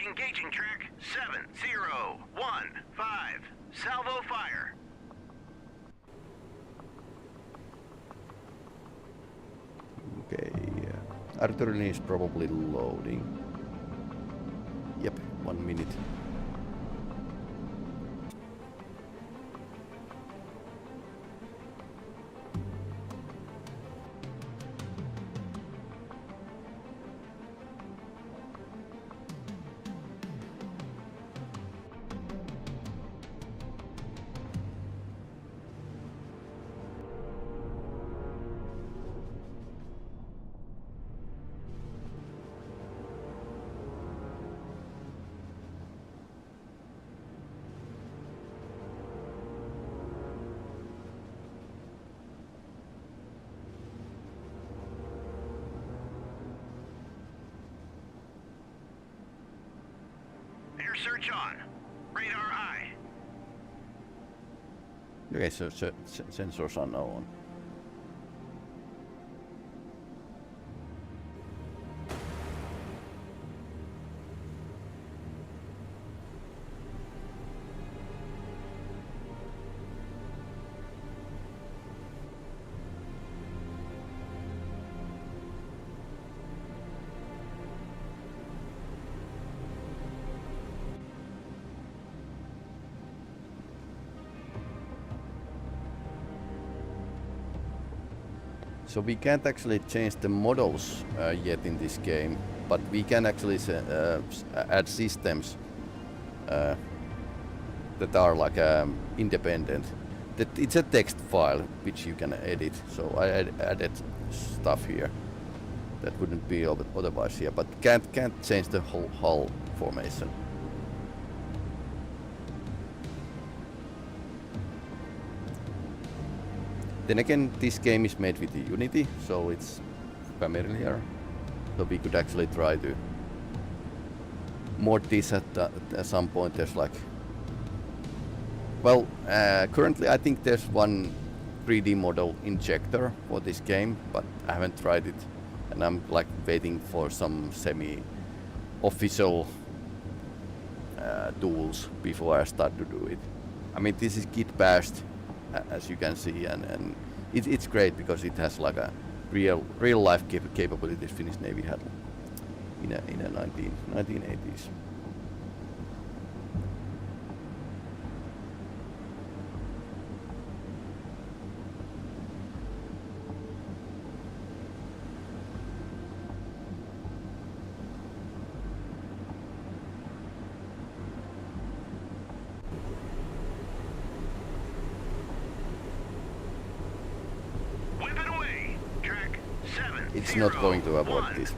Engaging track 7015. Salvo fire. Okay, artillery is probably loading. Yep, 1 minute. Air search on. Radar eye. Okay, so sensors are now on. So we can't actually change the models yet in this game, but we can actually add systems that are like independent. It's a text file which you can edit. So I added stuff here that wouldn't be otherwise here, but can't change the whole hull formation. Then again, this game is made with Unity, so it's familiar. So we could actually try to mod this at some point. There's like, well, currently I think there's one 3D model injector for this game, but I haven't tried it, and I'm like waiting for some semi-official tools before I start to do it. I mean, this is Git bashed, as you can see, and it's great because it has like a real life capabilities Finnish Navy had in a 1980s. It's not going to avoid this.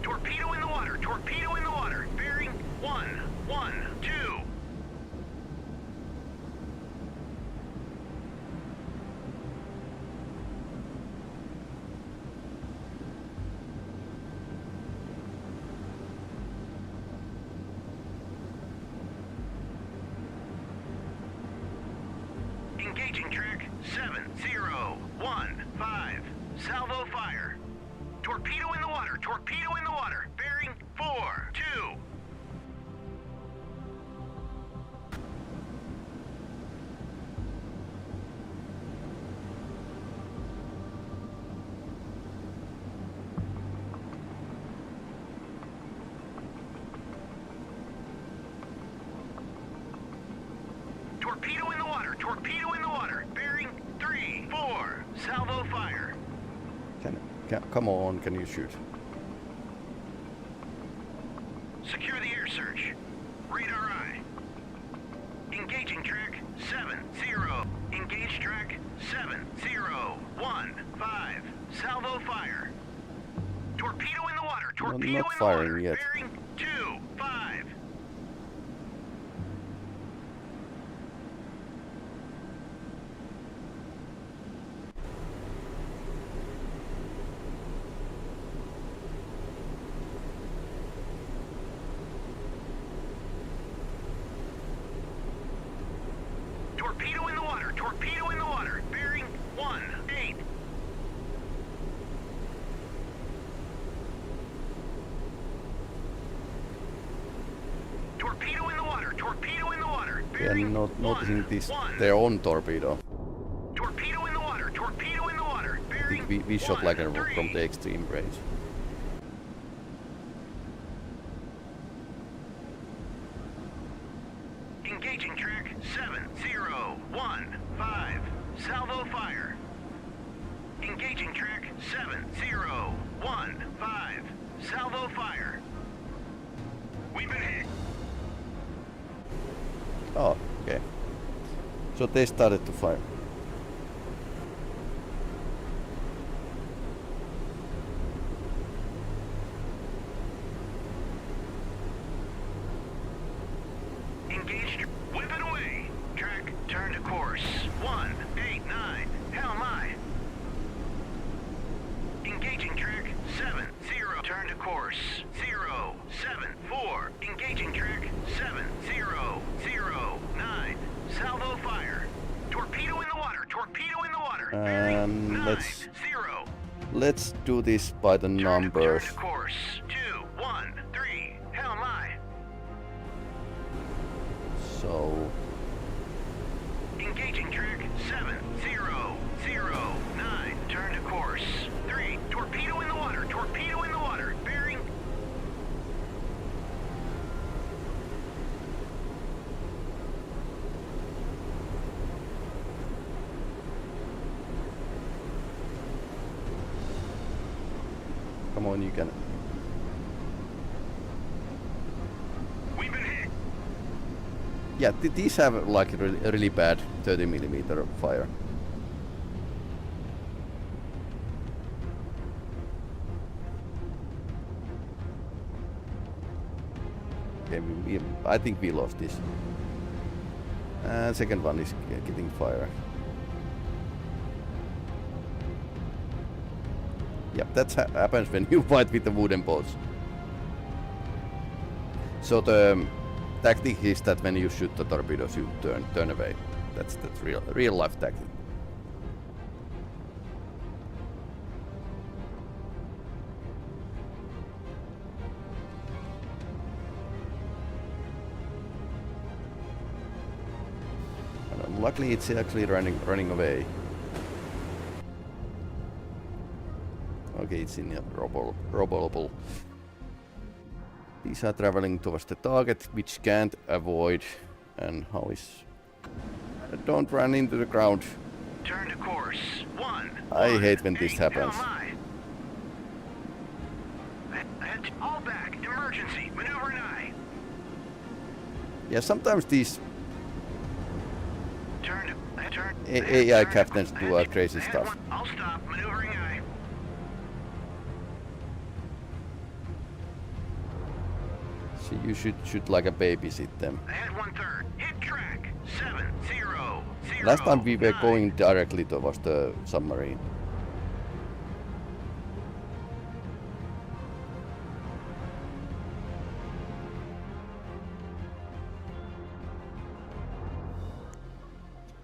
Torpedo in the water, torpedo in the water. Bearing 112. Engaging track 7015. Salvo fire. Torpedo in the water, torpedo in the water. Bearing 42. Torpedo in the water, torpedo in the water. Bearing 34. Salvo fire. Come on, can you shoot? Secure the air search. Radar eye. Engaging track 70. Engage track 7015. Salvo fire. Torpedo in the water, torpedo not in the firing water. yet. Bearing 25. They are Bearing not noticing this, 1, their own torpedo. torpedo in the water, torpedo in the water. I Bearing think we shot like a, 3. from the extreme range. Engaging track 7015. Salvo fire. Engaging track 7015. Salvo fire. We've been hit. Oh, okay. So they started to fire. Engaged. Whip it away. Track. Turn to course. 189. Hell my. Engaging track 70. Turn to course. 074. Engaging track 7009. Salvo fire. Torpedo in the water. Torpedo in the water. Bearing 90. Let's do this by the numbers. Turn to course. 213. Hell my. So Engaging track 7009. Turn to course. 3. Torpedo in the water. Torpedo in the water. Bearing. come on, you can. We've been hit. Yeah, these have like really bad 30mm fire. Okay, I think we lost this. Second one is getting fire. Yep, that happens when you fight with the wooden boats. So the tactic is that when you shoot the torpedoes, you turn away. That's real life tactic. And luckily, it's actually running away. Okay, it's in a rollable. These are traveling towards the target, which can't avoid. And how is... Don't run into the ground. Turn to course. 1. I hate when this happens. All back. Emergency. Maneuver 9. Yeah, sometimes these Turn. AI captains do crazy stuff. I'll stop. Maneuvering I. So you should shoot like a babysit them. Ahead 1/3. Hit track 700. Last time we were going directly towards the submarine.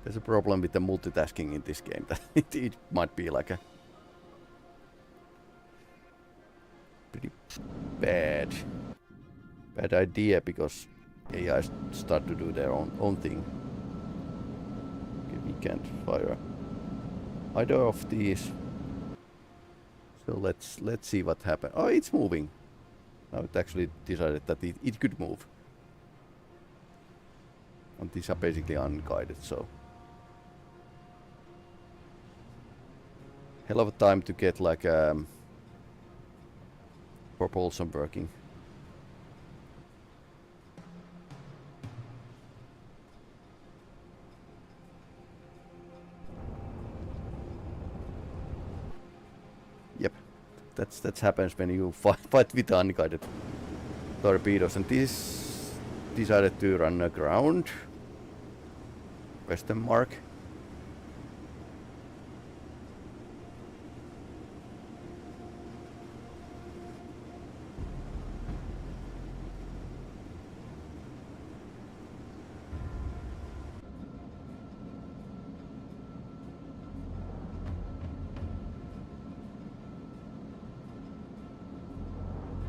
There's a problem with the multitasking in this game. That it might be like a pretty bad idea because AI start to do their own thing. Okay, we can't fire either of these. So let's see what happens. Oh, it's moving. Now it actually decided that it could move. And these are basically unguided, so hell of a time to get like propulsion working. Yep, that happens when you fight with unguided torpedoes, and these decided to run aground. Question mark.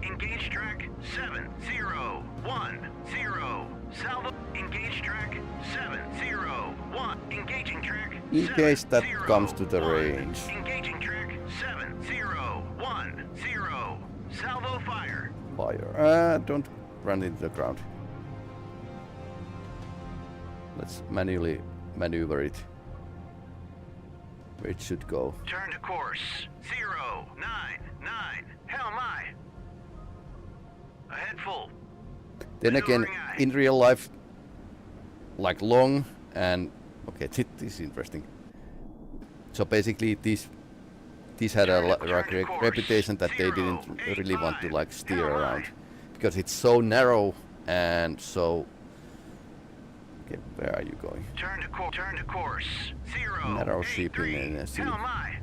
Engage track 7010. Salvo. Engage track 701. Engaging track. In case that 701. comes to the range. Engaging track 701. 0. Salvo fire. Fire. Don't run into the ground. Let's manually maneuver it where it should go. Turn to course 099. Hell my. Ahead full. Then again, in real life, like long and okay, this is interesting. So basically, this had a reputation that they didn't really want to like steer around because it's so narrow and so. Okay, where are you going? Turn to course 0. Narrow shipping in a sea. Hell my.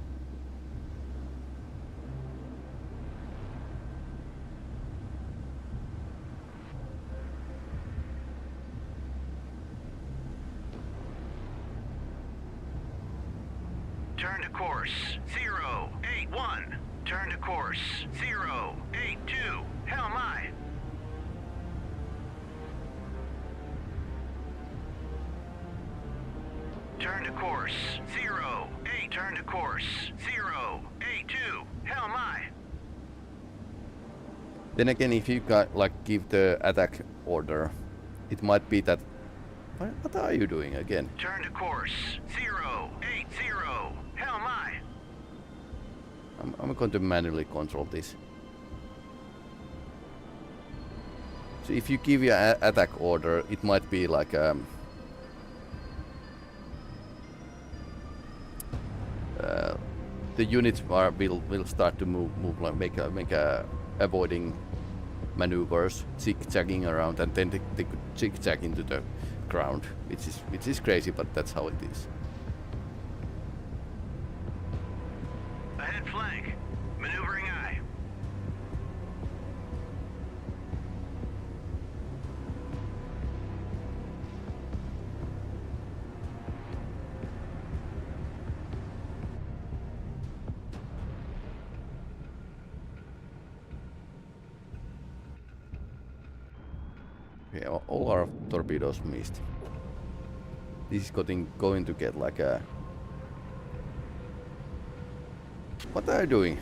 Turn to course 081. Turn to course 082. Hell my. Turn to course 08. Turn to course 082. Hell my. Then again, if you got like give the attack order, it might be that. What are you doing again? Turn to course 080. Hell my. I'm going to manually control this. So if you give your attack order, it might be like the units will start to move like make a avoiding maneuvers, zigzagging around, and then they could zigzag into the ground, which is crazy, but that's how it is. Ahead flank. Maneuvering eye. Okay, all our torpedoes missed. This is going to get like a. What are you doing?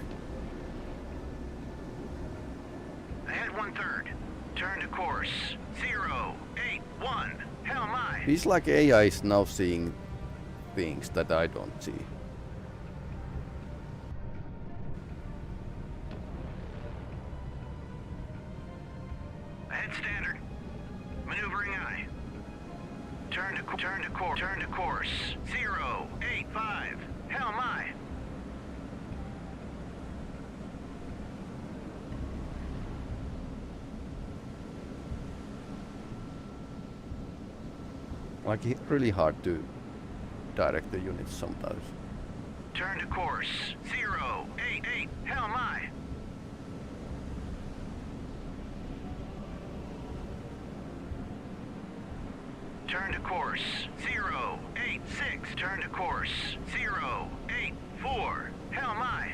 Ahead 1/3. Turn to course 081. Hell my. It's like AI is now seeing things that I don't see. Ahead standard. Maneuvering eye. Turn to course 085. Hell my. Like it's really hard to direct the units sometimes. Turn to course 088. Hell my. Turn to course 086. Turn to course 084. Hell my.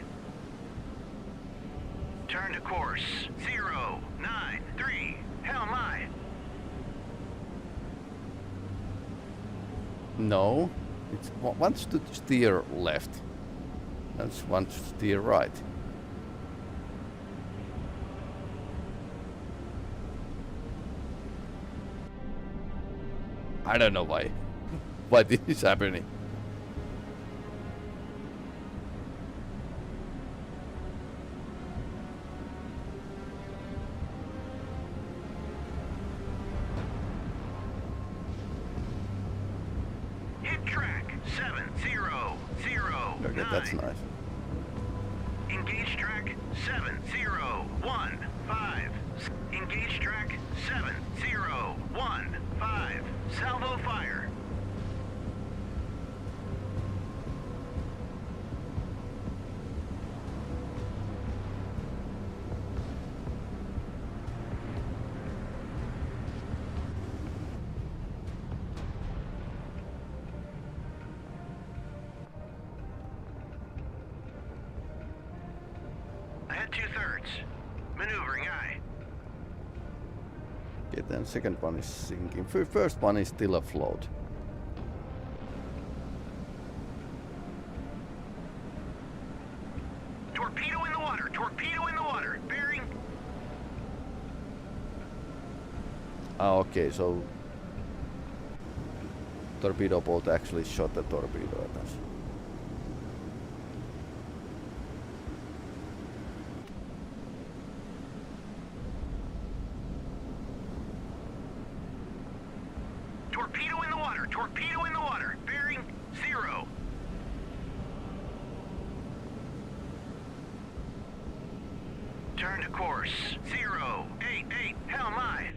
Turn to course 093. Hell my. No, it wants to steer left. It wants to steer right. I don't know why this is happening. Hit track 7009. Okay, that's nice. Engage track 7015. Engage track 7015. Salvo fire. Ahead 2/3. Maneuvering eye. Okay, Okay, then second one is sinking. First one is still afloat. Torpedo in the water! Torpedo in the water! Bearing... Ah, okay, so torpedo boat actually shot the torpedo at us. Torpedo in the water! Torpedo in the water! Bearing 0. Turn to course 088. Hell my!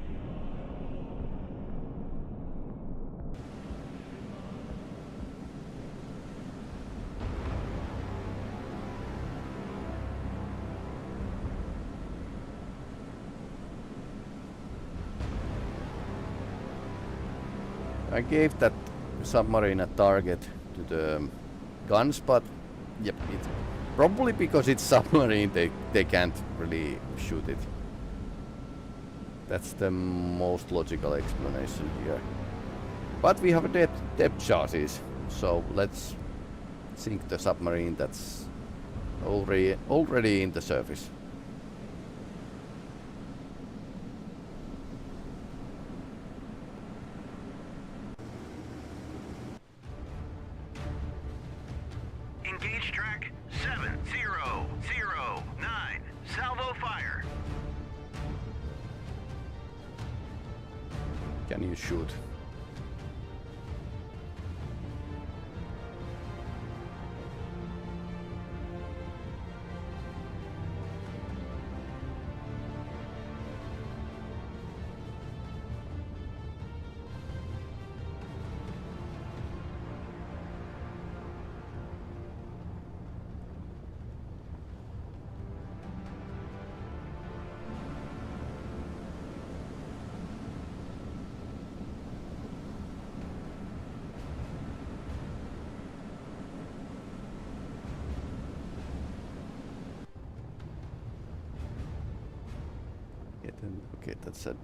I gave that submarine a target to the guns, but yep, it's probably because it's submarine they can't really shoot it. That's the most logical explanation here. But we have a depth charges, so let's sink the submarine that's already in the surface. Engage track 7009. Salvo fire. Can you shoot? Okay, that's a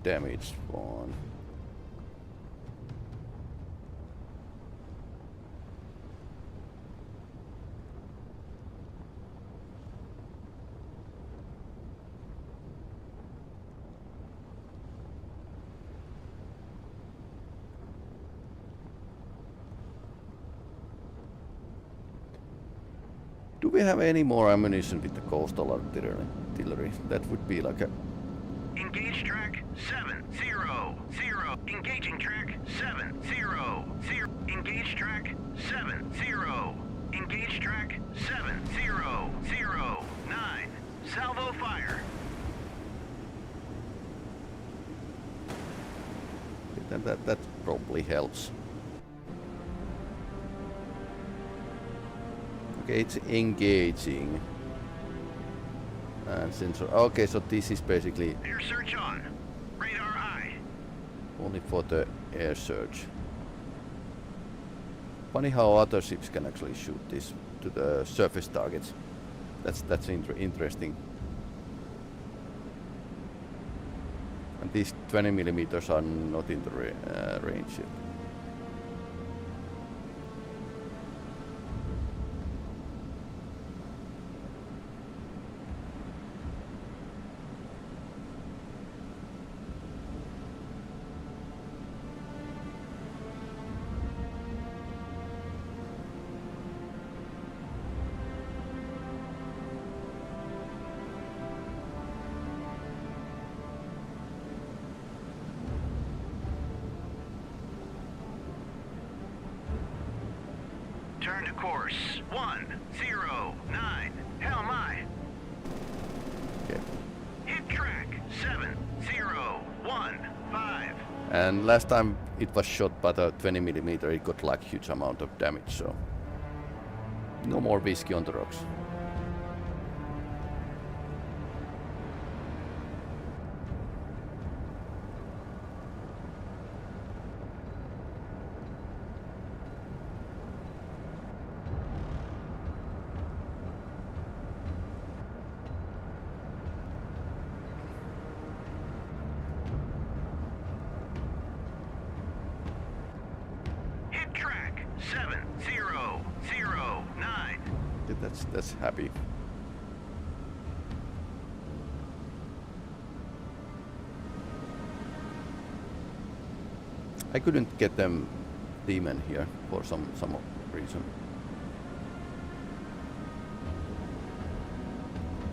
damaged one. Do we have any more ammunition with the coastal artillery? That would be like a... Engage track 700. Engaging track 700. Engage track 70. Engage track 7009. Salvo fire. That probably helps. Okay, it's engaging. And sensor. Okay, so this is basically Air search on. Radar high. only for the air search. Funny how other ships can actually shoot this to the surface targets. That's interesting. And these 20 millimeters are not in the range yet. Turn to course 109. Hell my. Okay. Hit track 7015. And last time it was shot by the 20 millimeter, it got like huge amount of damage, so no more whiskey on the rocks. That's happy. I couldn't get them demon here for some reason.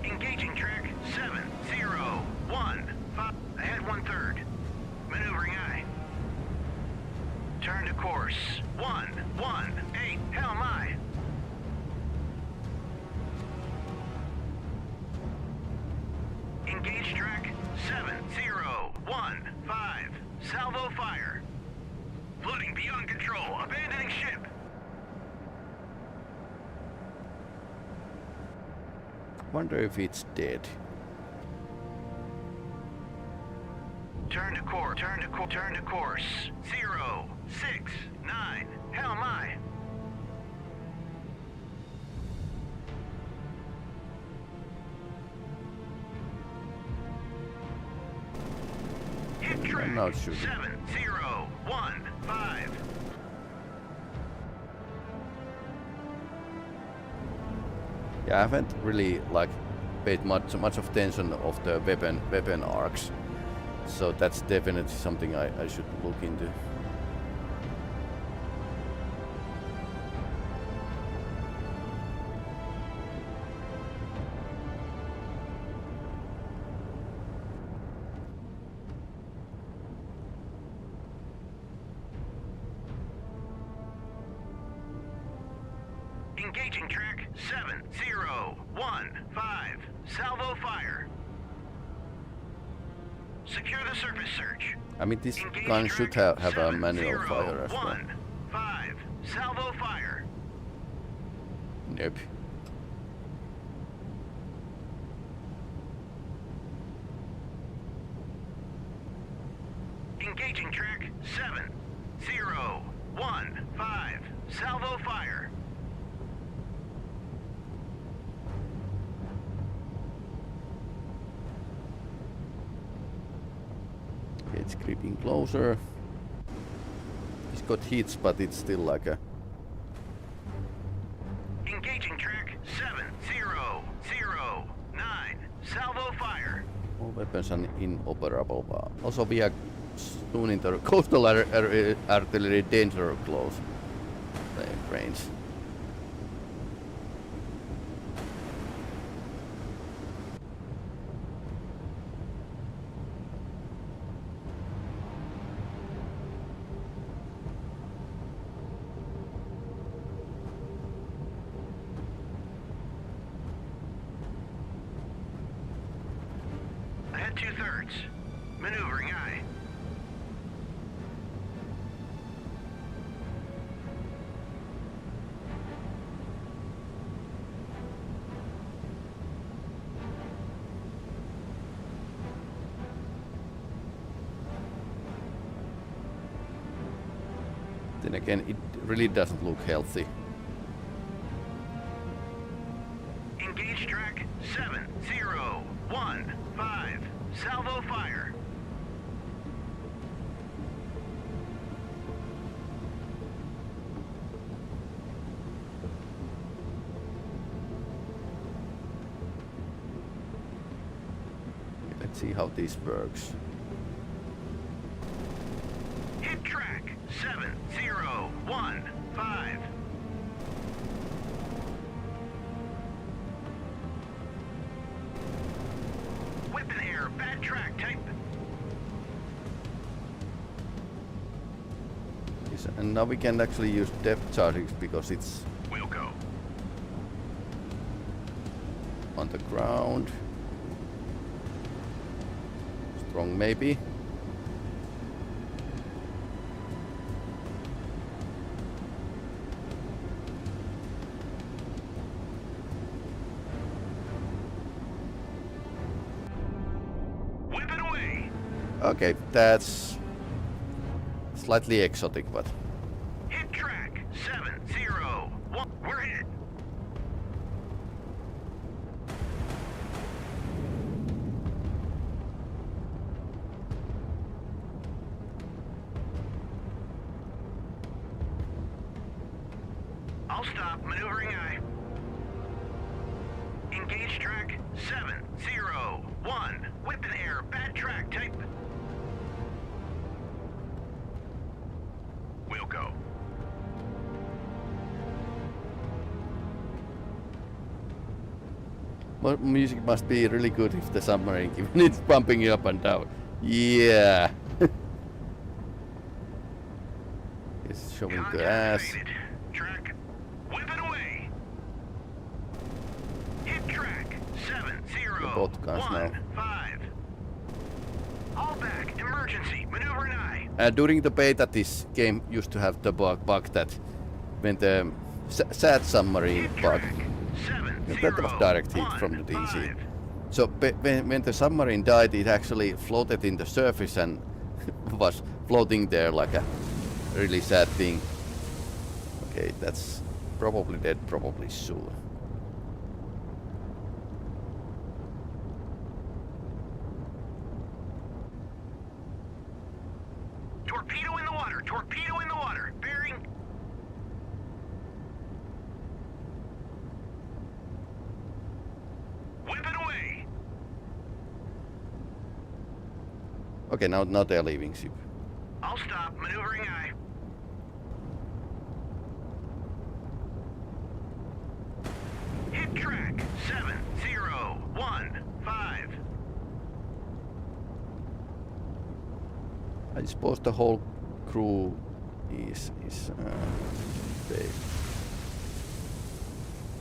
Engaging track 701. Ahead 1/3. Maneuvering aye. Turn to course 118. Hell my. Engage track 7015. Salvo fire. Floating beyond control. Abandoning ship. Wonder if it's dead. Turn to course. Turn to course. 069. Hell my. Hit track I'm not shooting. 7015. Yeah, I haven't really like paid much of attention of the weapon arcs, so that's definitely something I should look into. Engaging track 7015. Salvo fire. Secure the surface search. I mean, this Engage gun should track have a manual fire as well. 7015. Salvo fire. Nope. Engaging track 7015. Salvo fire. Okay, it's creeping closer. It's got hits, but it's still like a... Engaging track 7009. Salvo fire. All weapons are inoperable. Also, we are soon into coastal artillery danger close range. Ahead 2/3. Maneuvering aye. Then again, it really doesn't look healthy. Engage track 7015. Salvo fire. Let's see how this works. Hit track 7015. Weapon error, bad track type. Yes, and now we can actually use depth charges because it's We'll go. on the ground. Strong maybe. Whip it away. Okay, that's slightly exotic, but Hit track 701. We're hit. I'll stop. Maneuvering aye. Engage track 701. Whip in air, bad track, type. We'll go. Music must be really good if the submarine given it's pumping you up and down. Yeah. It's showing the ass. Activated. Track. Whip it away. Hit track 701. 5. All back. Emergency. Maneuver and I. During the beta, this game used to have the bug that when the sad submarine bug, that was direct hit from the DC. So when the submarine died, it actually floated in the surface and was floating there like a really sad thing. Okay, that's probably dead probably soon. Torpedo in the water! Torpedo in the water! Bearing... Whip it away! Okay, now they're leaving ship. I'll stop. Maneuvering I. Hit track 701. 5. I suppose the whole crew is they.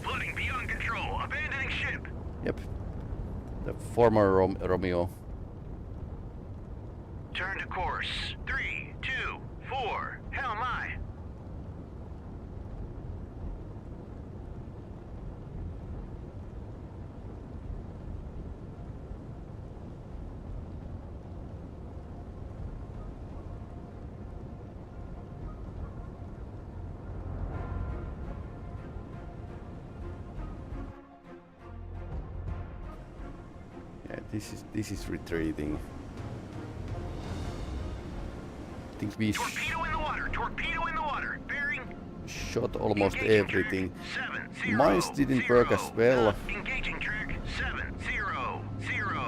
Floating beyond control. Abandoning ship. Yep. The former Romeo. Turn to course. 3, 2, 4. Hell my. Yeah, this is retreating. I think we Torpedo in the water. Torpedo in the water. Bearing... shot almost Engaging everything. track 701. Mines didn't work as well. Engaging track 700.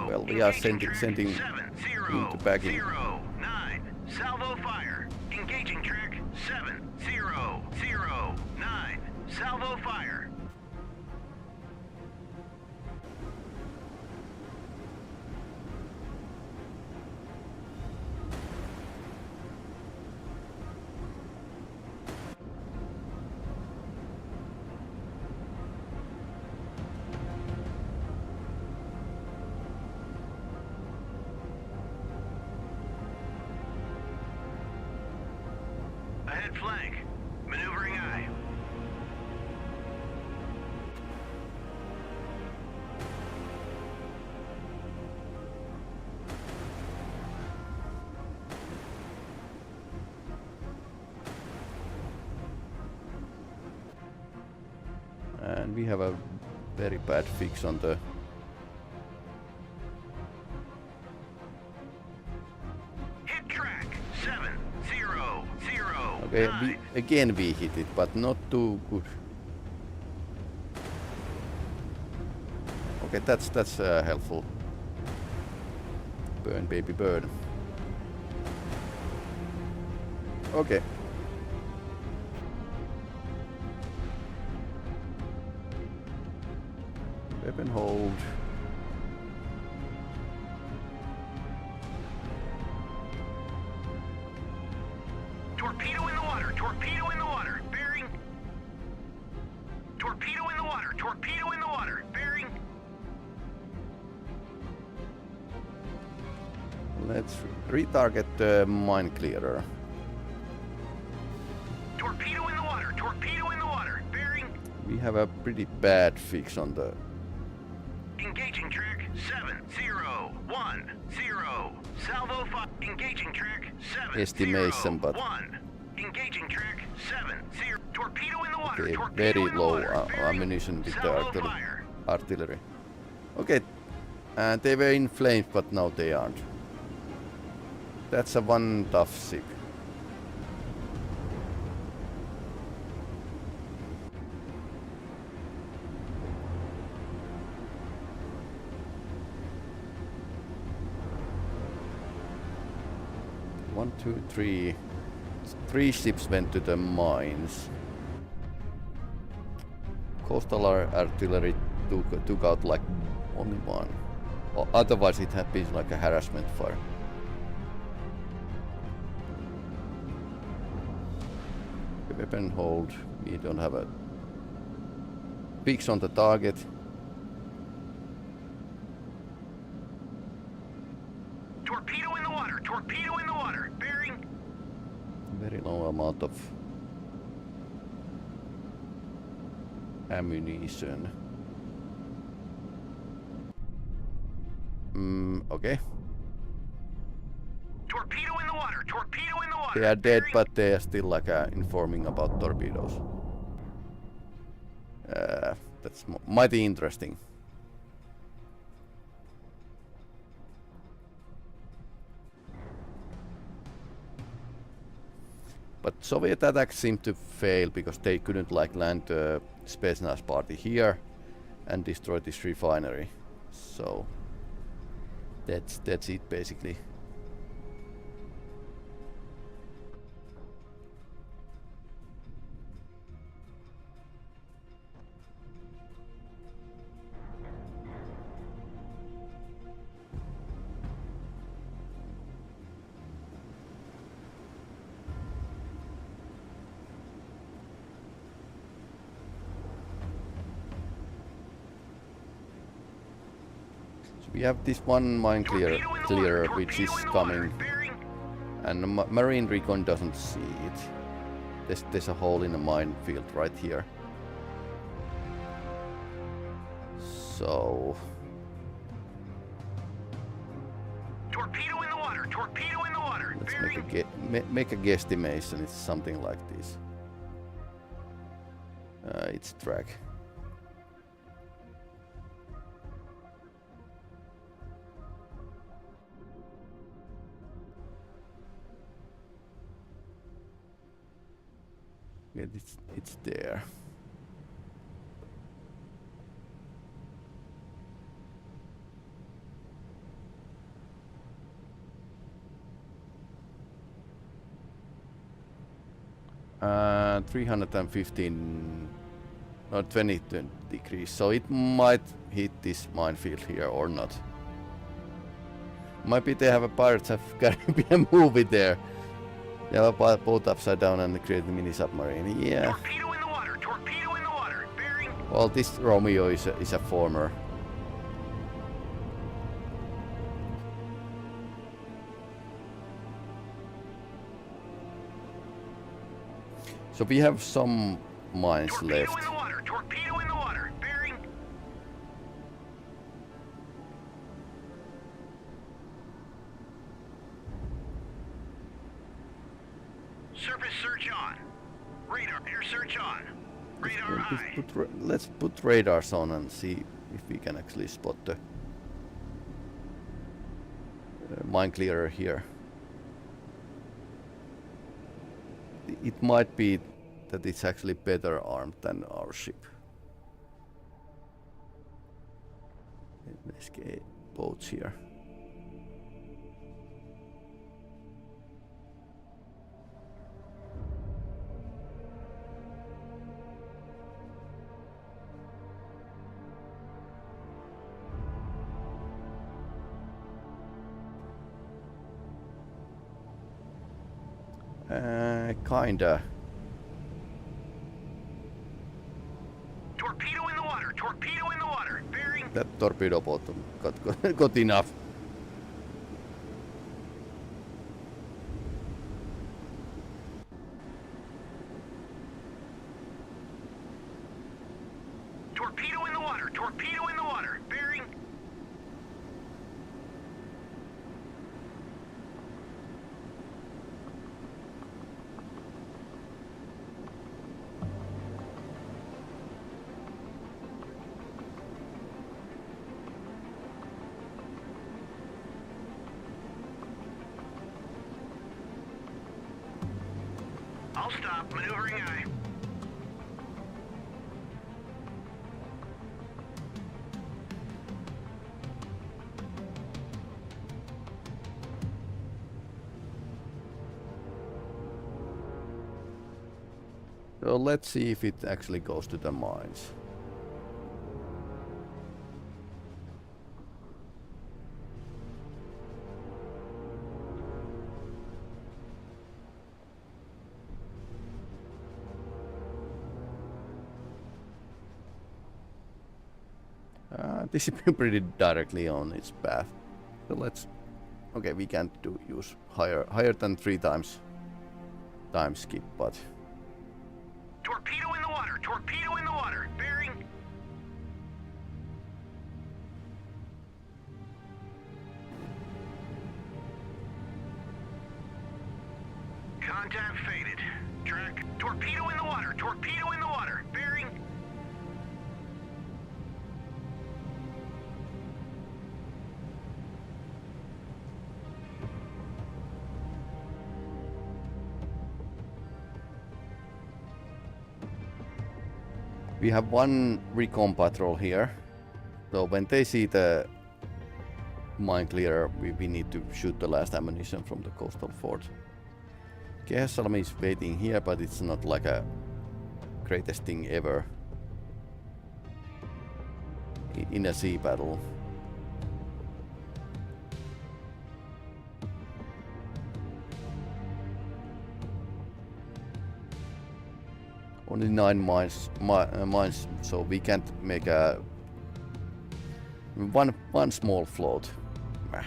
Well, we are Engaging sending track into backing. 709. Salvo fire. Engaging track 709. Salvo fire. Ahead flank. Maneuvering I. And we have a very bad fix on the. Hit track 700. Okay, again we hit it, but not too good. Okay, that's helpful. Burn, baby, burn. Okay. Weapon hold. Torpedo in the water. Torpedo in the water. Bearing. Torpedo in the water. Torpedo in the water. Bearing. Let's retarget the mine clearer. Torpedo in the water. Torpedo in the water. Bearing. We have a pretty bad fix on the. Engaging track 701. Salvo fire. Engaging track 701. Estimation, but- Engaging track 70. Torpedo in the water. Okay, Torpedo very in the low water. Bearing. ammunition with the Salvo fire. artillery. Okay, and they were in flames, but now they aren't. That's a one tough ship. 1, 2, 3. 3 ships went to the mines. Coastal artillery took out like only 1. Or otherwise it had been like a harassment fire. The weapon hold. We don't have a fix on the target. Torpedo in the water! Torpedo in the water! Bearing. Very low amount of ammunition. Okay. Torpedo in the water! Torpedo in the water! They are dead, Bearing. but they are still like informing about torpedoes. That's mighty interesting. But Soviet attacks seemed to fail because they couldn't like land a Spetsnaz party here and destroy this refinery. So that's it basically. We have this one mine clearer which is coming, and the Marine Recon doesn't see it. There's a hole in the minefield right here. So Torpedo in the water! Torpedo in the water! let's Bearing. make a guesstimation. It's something like this. It's track. Yeah, it's there. Uh, 315, no 20 degrees. So it might hit this minefield here or not. Maybe they have a Pirates of Caribbean movie there. They have a boat upside down and create a mini submarine. Yeah. Torpedo in the water! Torpedo in the water! Bearing. Well, this Romeo is a former. So we have some mines Torpedo left. in the water! Torpedo in the water! Bearing. Surface search on. Radar air search on. Radar high. Let's put radars on and see if we can actually spot the mine clearer here. It might be that it's actually better armed than our ship. Let's get boats here. Kinda. Torpedo in the water! Torpedo in the water! Bearing. That torpedo boat got enough. Torpedo in the water! Torpedo in the water! Bearing. I'll stop. Maneuvering eye. So let's see if it actually goes to the mines. This is pretty directly on its path. So let's. Okay, we can't use higher than 3 times time skip, but. Torpedo in the water! Torpedo in the water! Bearing... Contact faded. Track. Torpedo in the water! Torpedo in the water! Bearing... We have one recon patrol here, so when they see the mine clearer, we need to shoot the last ammunition from the coastal fort. Kehasalmi is waiting here, but it's not like a greatest thing ever in a sea battle. Only 9 mines, so we can't make a one small float. Meh.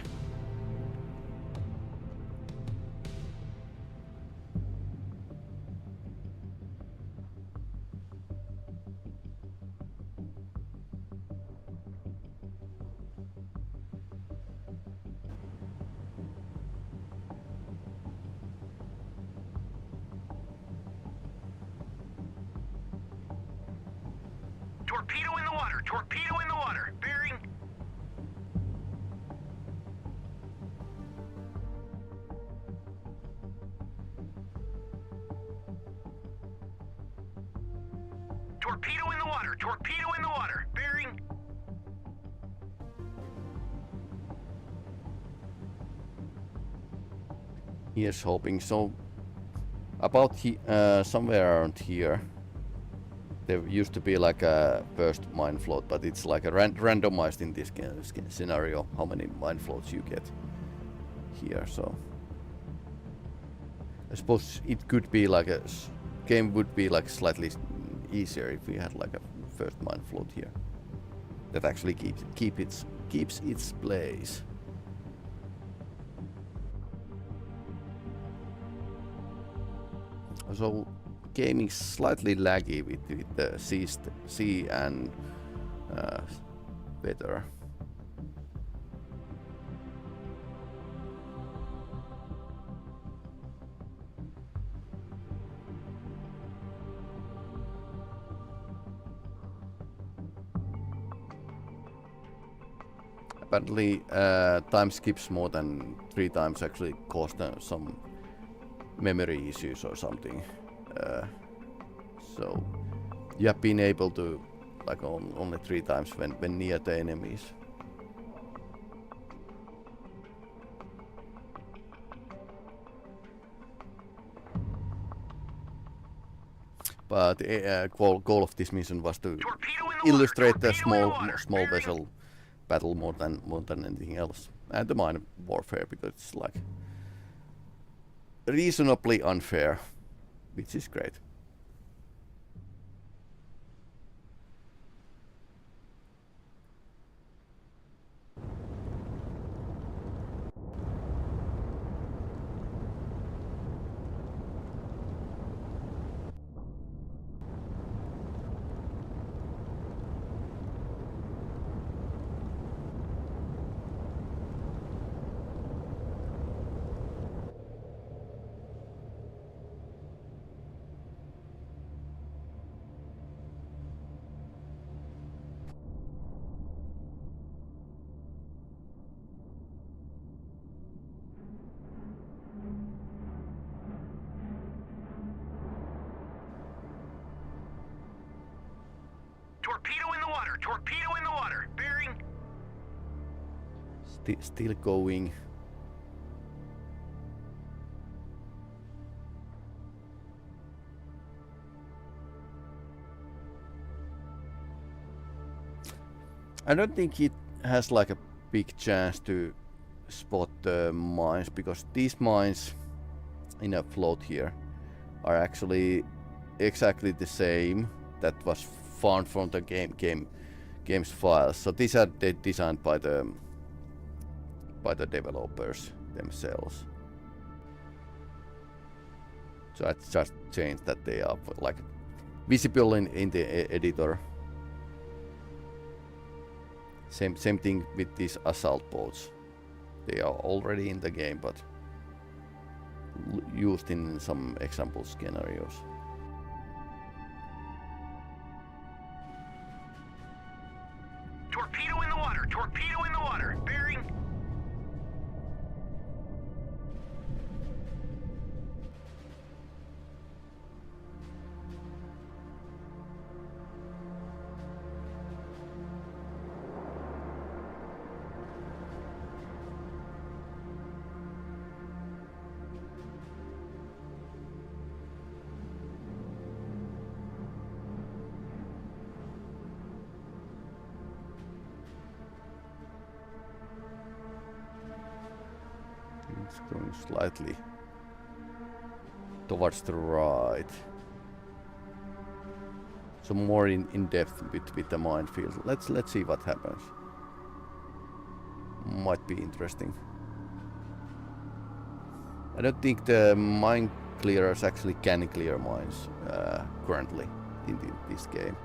Torpedo in the water! Torpedo in the water! Bearing... Torpedo in the water! Torpedo in the water! Bearing... Here's hoping. So about somewhere around here, there used to be like a first mine float, but it's like a randomized in this scenario how many mine floats you get here. So I suppose it could be like a game would be like slightly easier if we had like a first mine float here that actually keeps its place. So gaming slightly laggy with the sea and weather. Apparently, time skips more than 3 times actually cause some memory issues or something. So you have been able to like only 3 times when near the enemies. But the goal of this mission was to illustrate the small vessel battle more than anything else, and the mine warfare, because it's like reasonably unfair, which is great. Torpedo in the water! Torpedo in the water! Bearing... Still going. I don't think it has like a big chance to spot the mines, because these mines in a float here are actually exactly the same that was found from the game's files. So these are designed by the developers themselves. So I just changed that they are like visible in the editor. Same thing with these assault boats. They are already in the game, but used in some example scenarios. Torpedo in the water! Torpedo in the water! Bearing... It's going slightly towards the right. So more in depth with the minefield. Let's see what happens. Might be interesting. I don't think the mine clearers actually can clear mines currently in this game.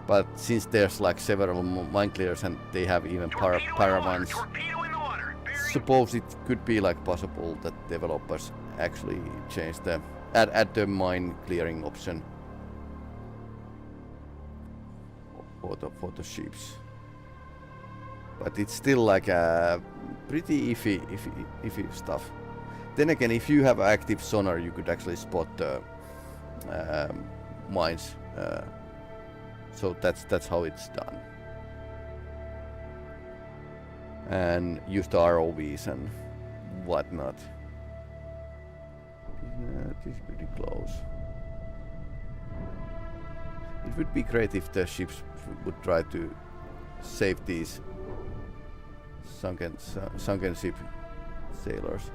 But since there's like several mine clearers and they have even paravans, suppose it could be like possible that developers actually change the add the mine clearing option for the ships. But it's still like a pretty iffy stuff. Then again, if you have active sonar, you could actually spot the mines. So that's how it's done. And use the ROVs and whatnot. It is pretty close. It would be great if the ships would try to save these sunken ship sailors.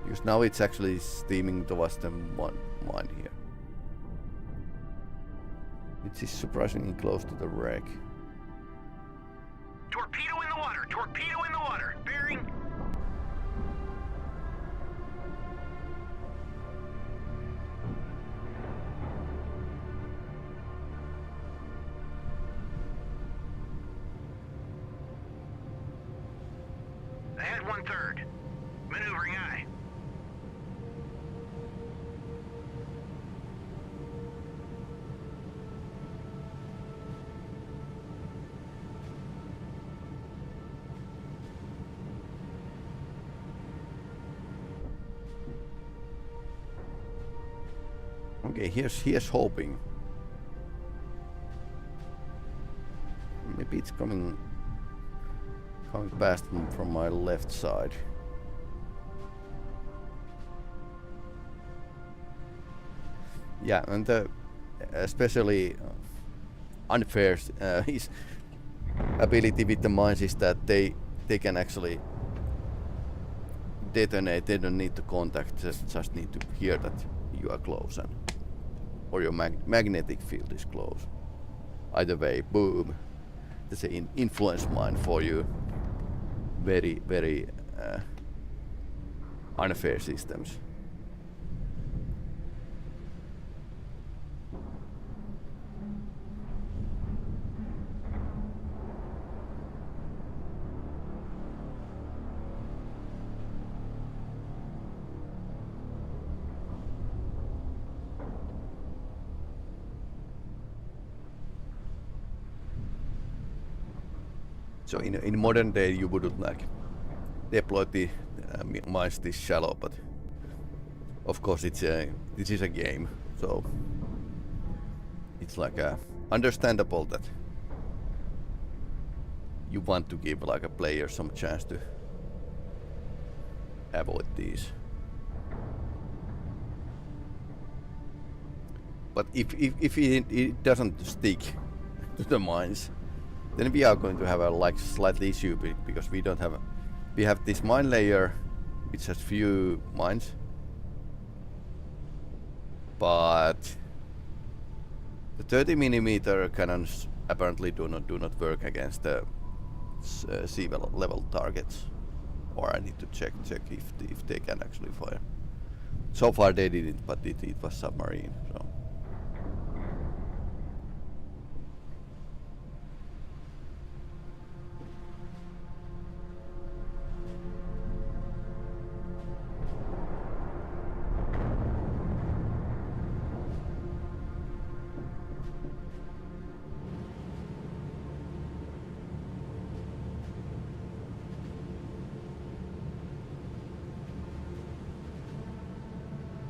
Because now it's actually steaming towards the mine here. It is surprisingly close to the wreck. Torpedo in the water! Torpedo in the water! Bearing... Ahead 1/3. Maneuvering aye. Okay, here's hoping. Maybe it's coming past from my left side. Yeah, and especially unfair his ability with the mines is that they can actually detonate. They don't need to contact, just need to hear that you are close, and or your magnetic field is close. Either way, boom. That's an influence mine for you. Very unfair systems. So in modern day you wouldn't like deploy the mines this shallow, but of course this is a game, so it's like understandable that you want to give like a player some chance to avoid these. But if it doesn't stick to the mines, then we are going to have a like slight issue because we don't have we have this mine layer which has few mines, but the 30mm cannons apparently do not work against the sea level targets, or I need to check if they can actually fire. So far they didn't, but it was submarine, so.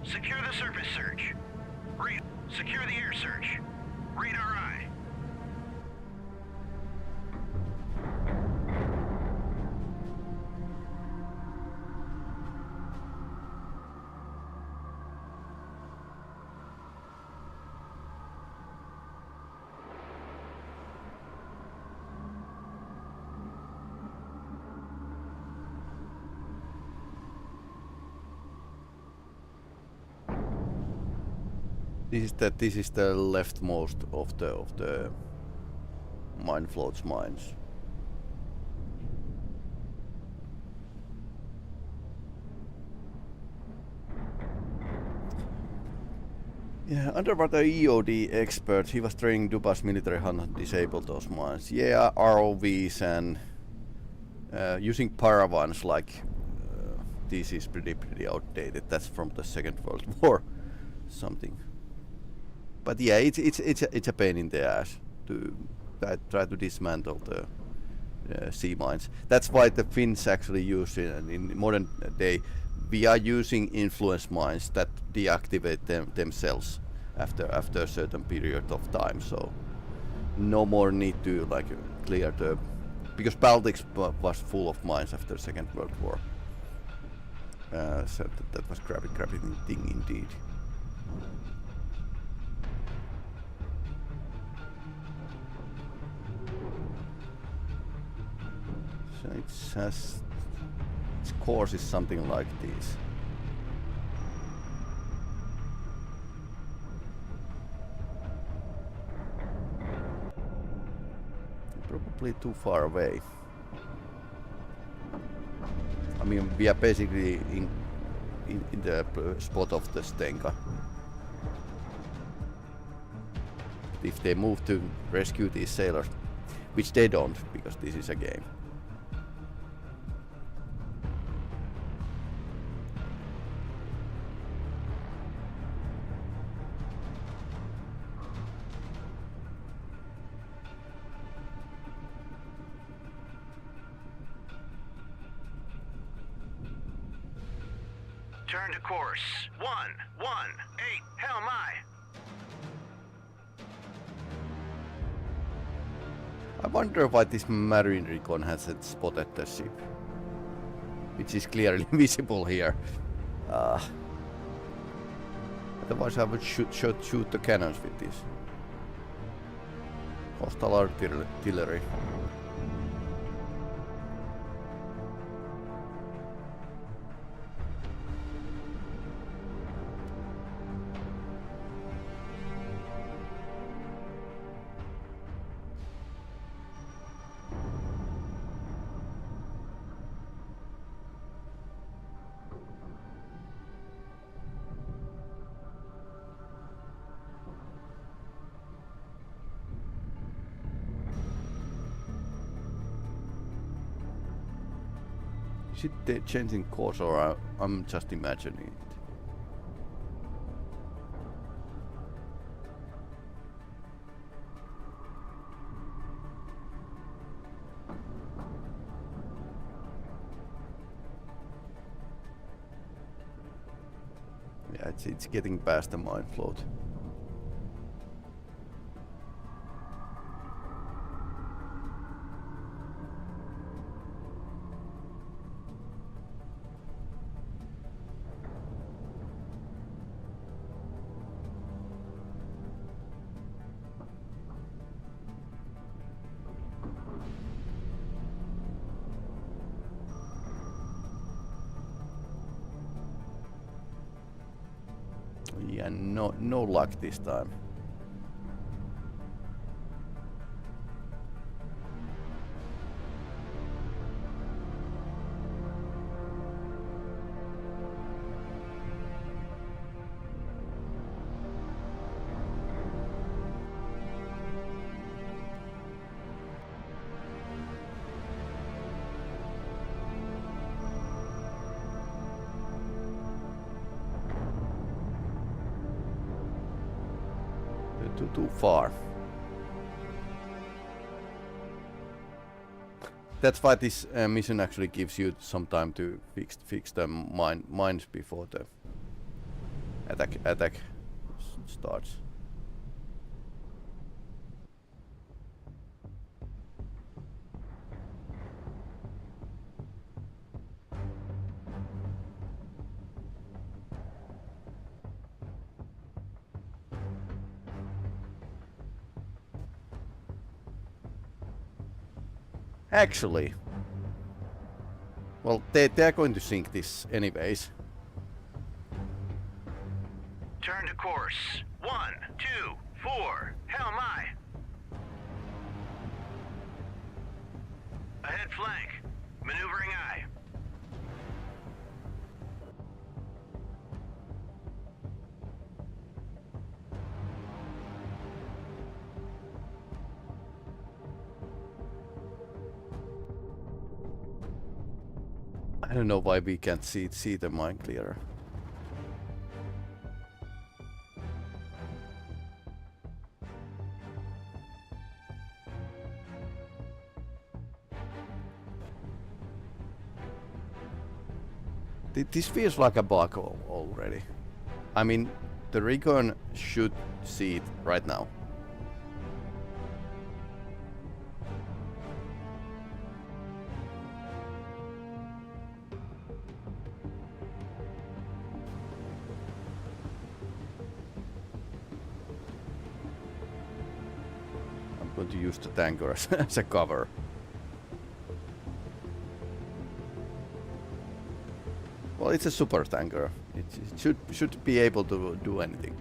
Secure the surface search. Secure the air search. Radar eye. This is the leftmost of the mine floats mines. Yeah, underwater EOD expert. He was training Duba's military hunt to disable those mines. Yeah, ROVs and using paravans like this is pretty outdated. That's from the Second World War, something. But yeah, it's a pain in the ass to try to dismantle the sea mines. That's why the Finns actually use in modern day. We are using influence mines that deactivate themselves after a certain period of time. So no more need to like clear the, because Baltic was full of mines after Second World War. So that was crappy thing indeed. So its course is something like this. Probably too far away. I mean, we are basically in the spot of the Stenka. If they move to rescue these sailors, which they don't, because this is a game. Turn to course. 118. Hell my. I wonder why this marine recon hasn't spotted the ship, which is clearly visible here. Otherwise I would shoot the cannons with this. Hostile artillery. Is it changing course, or I'm just imagining it? Yeah, it's getting past the mine float. and no luck this time. Too far. That's why this mission actually gives you some time to fix the mines before the attack starts. Actually, well, they're going to sink this anyways. Turn to course. 1, 2, 4. Hell my. Ahead flank. Maneuvering eye. I don't know why we can't see the mine clearer. This feels like a bug already. I mean, the recon should see it right now. I'm going to use the tanker as a cover. Well, it's a super tanker. It should be able to do anything.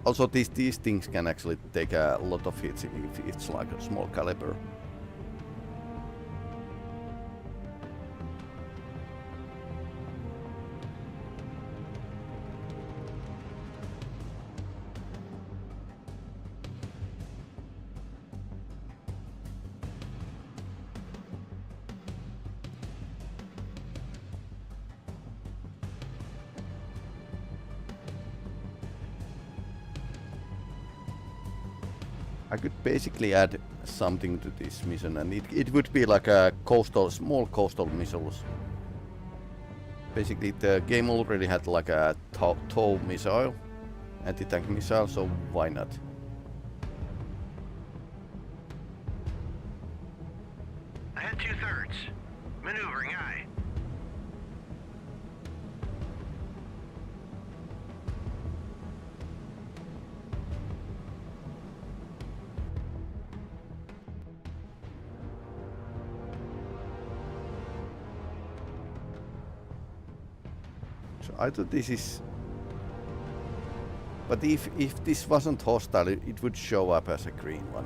Also, these things can actually take a lot of hits if it's like a small caliber. I could basically add something to this mission, and it would be like a small coastal missiles. Basically, the game already had like a tow missile, anti-tank missile, so why not? Ahead 2/3. Maneuvering eye. I thought this is... But if this wasn't hostile, it would show up as a green one.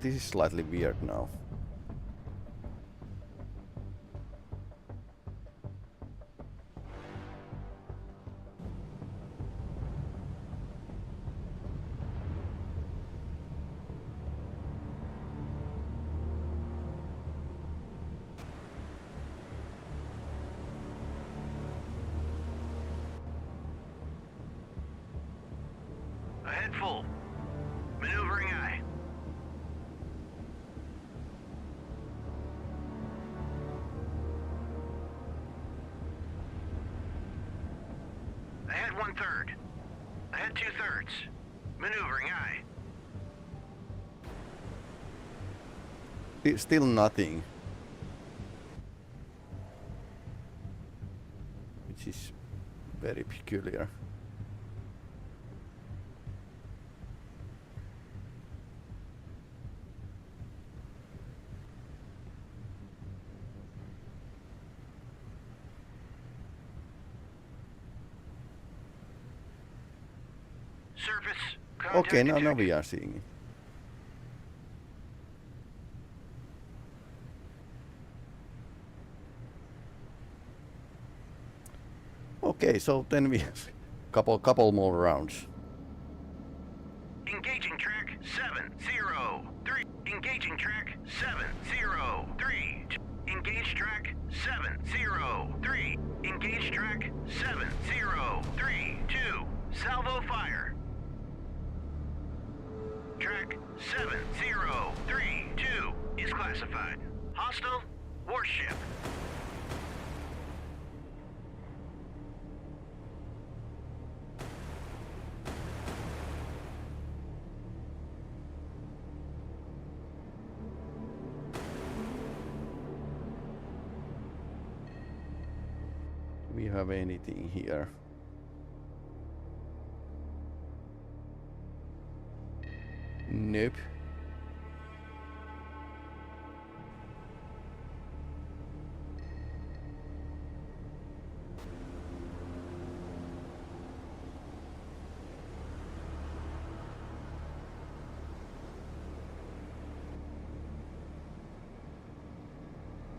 This is slightly weird now. Ahead full. Maneuvering eye. Ahead 1/3. Ahead 2/3. Maneuvering eye. Still nothing. Which is very peculiar. Surface. Contact Okay, now detected. we are seeing it. Okay, so then we have couple more rounds. Engaging track 703. Engaging track 703. Engage track 703. Engage track 703. Salvo fire. Track 7032 is classified. Hostile warship. Do we have anything here? Nope.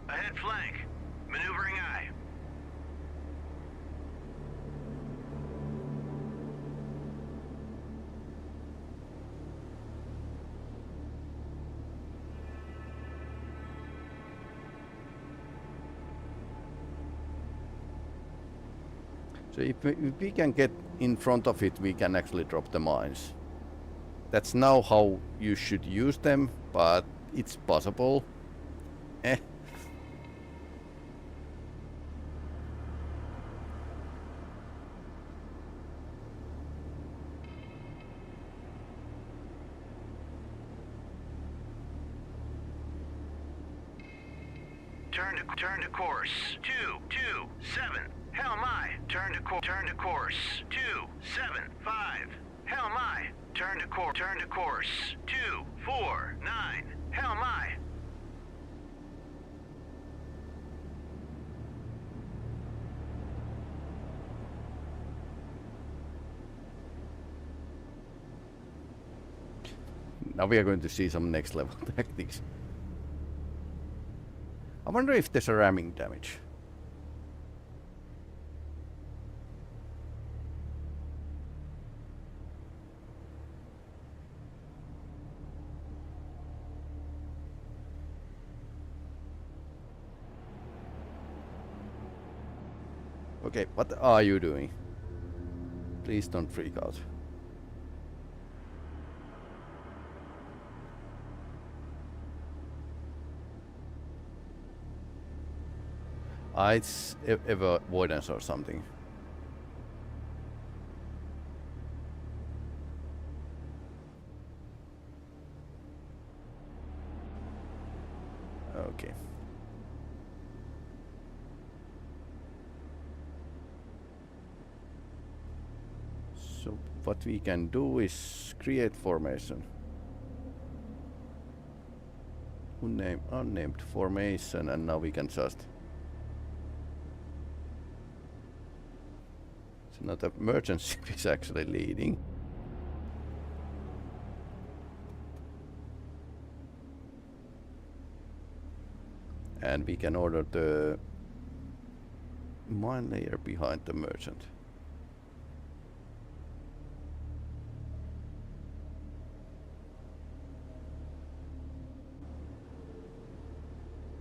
Ahead flank. Maneuvering eye. So if we can get in front of it, we can actually drop the mines. That's now how you should use them, but it's possible. Eh. Turn to course. 227. Hell my. Turn to course. 275. Hell my. Turn to course. 249. Hell my. Now we are going to see some next level tactics. I wonder if there's a ramming damage. Okay, what are you doing? Please don't freak out. It's avoidance or something. Okay. So what we can do is create formation. Unnamed formation, and now we can just. So now the merchant ship is actually leading. And we can order the mine layer behind the merchant.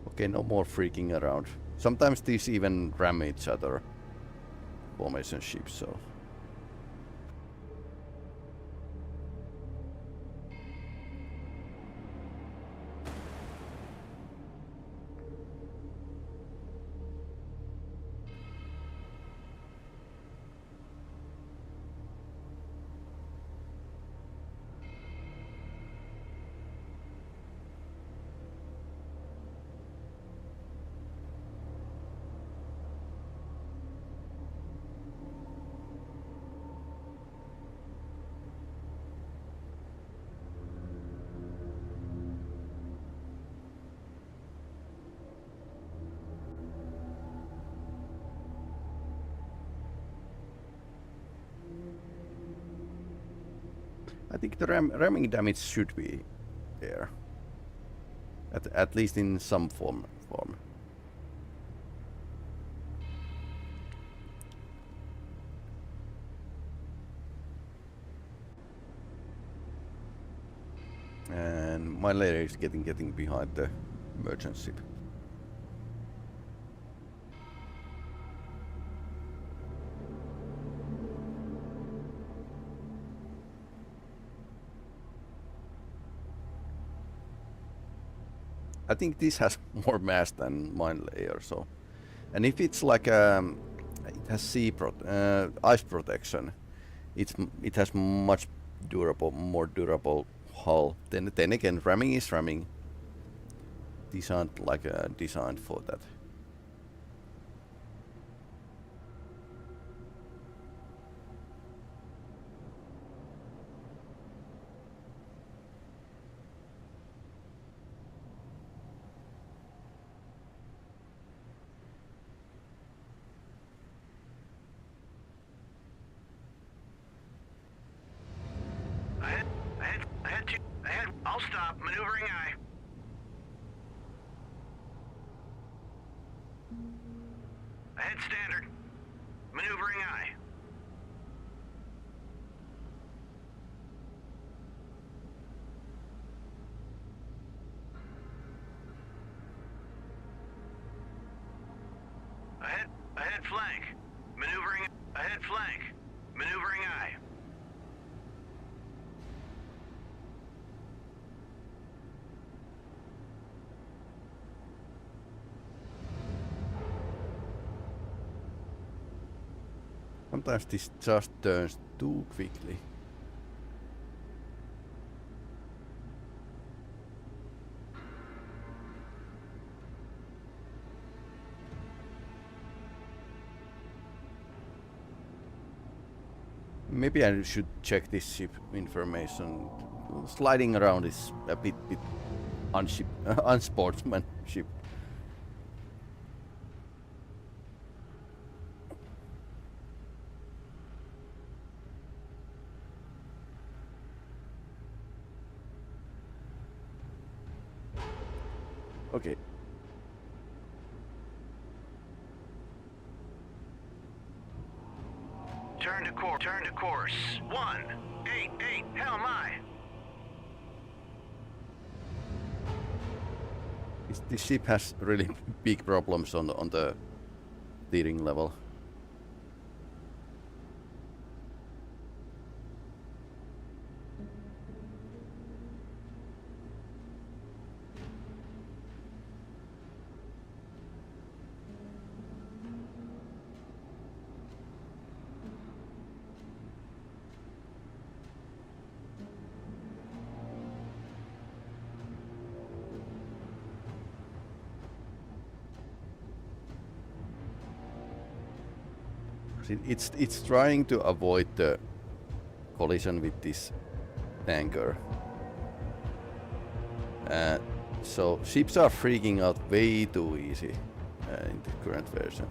Okay, no more freaking around. Sometimes these even ram each other. Formation ships, so. think the ramming damage should be there. At least in some form. And my layer is getting behind the merchant ship. I think this has more mass than mine layer, so. And if it's like it has ice protection, it has much more durable hull. Then again, ramming is ramming. These aren't like designed for that. Ahead. I'll stop. Maneuvering aye. Ahead standard. Maneuvering aye. Ahead flank. Maneuvering ahead flank. Maneuvering aye. Sometimes this just turns too quickly. Maybe I should check this ship information. Sliding around is a bit unsportsmanship. Okay. Turn to course. 188. Hell my. This ship has really big problems on the steering level. It's trying to avoid the collision with this tanker. So ships are freaking out way too easy in the current version.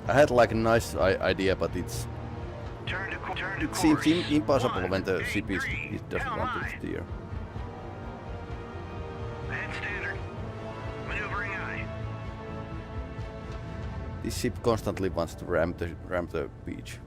I had like a nice idea, but it seems impossible when the ship it doesn't want to steer. This ship constantly wants to ram the beach.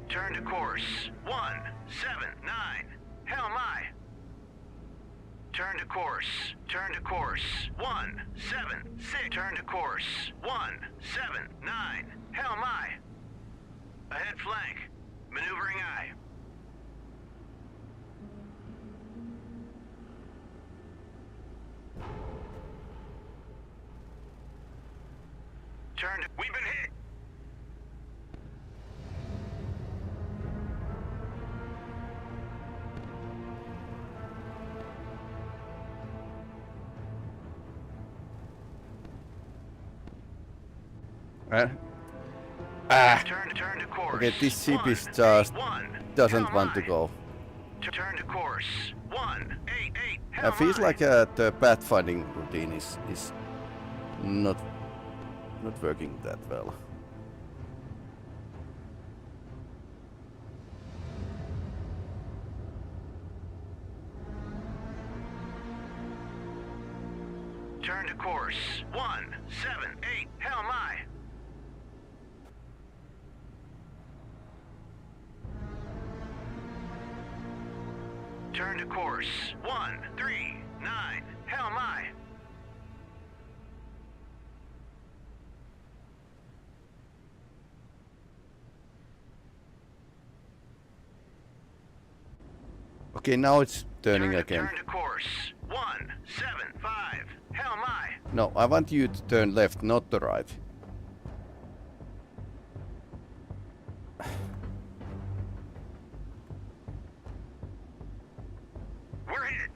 Turn to course. 179. Hell my. Turn to course. 176. Turn to course. 179. Hell my. Ahead flank. Maneuvering aye. We've been hit. Turn to course. Okay, this ship is 1, just 1. doesn't Hell want to my. go. Turn to course. 188. It feels like the pathfinding routine is not working that well. Turn to course. 178. Hell my. Turn to course. 139. Hell my. Okay, now it's turning Turn again. to course. 175. Hell my. No, I want you to turn left, not the right. We're hit.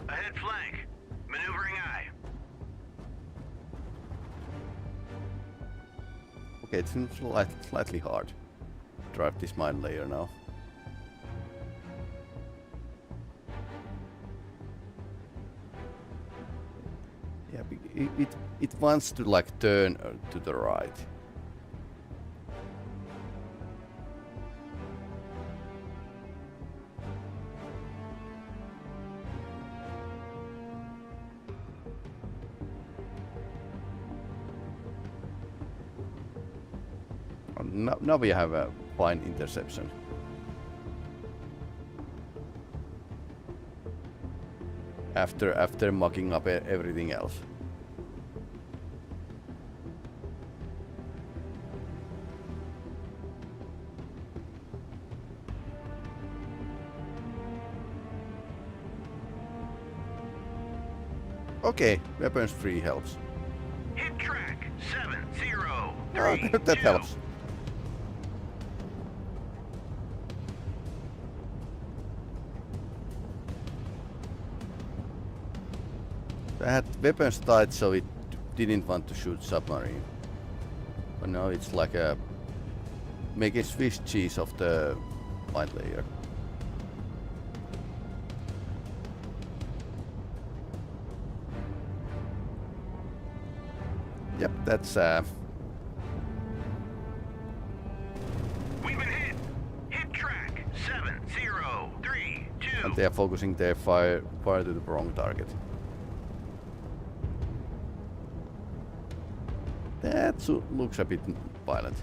Ahead flank. Maneuvering eye. Okay, it seems slightly hard to drive this mine layer now. Yeah, it wants to like turn to the right. Now we have a fine interception. After mucking up everything else. Okay, weapons free helps. Hit track. 703. Oh, that helps. I had weapons tied so it didn't want to shoot submarine. But now it's like a making Swiss cheese of the white layer. Yep, that's We've been hit. Hit track. 7032. and they are focusing their fire to the wrong target. That looks a bit violent.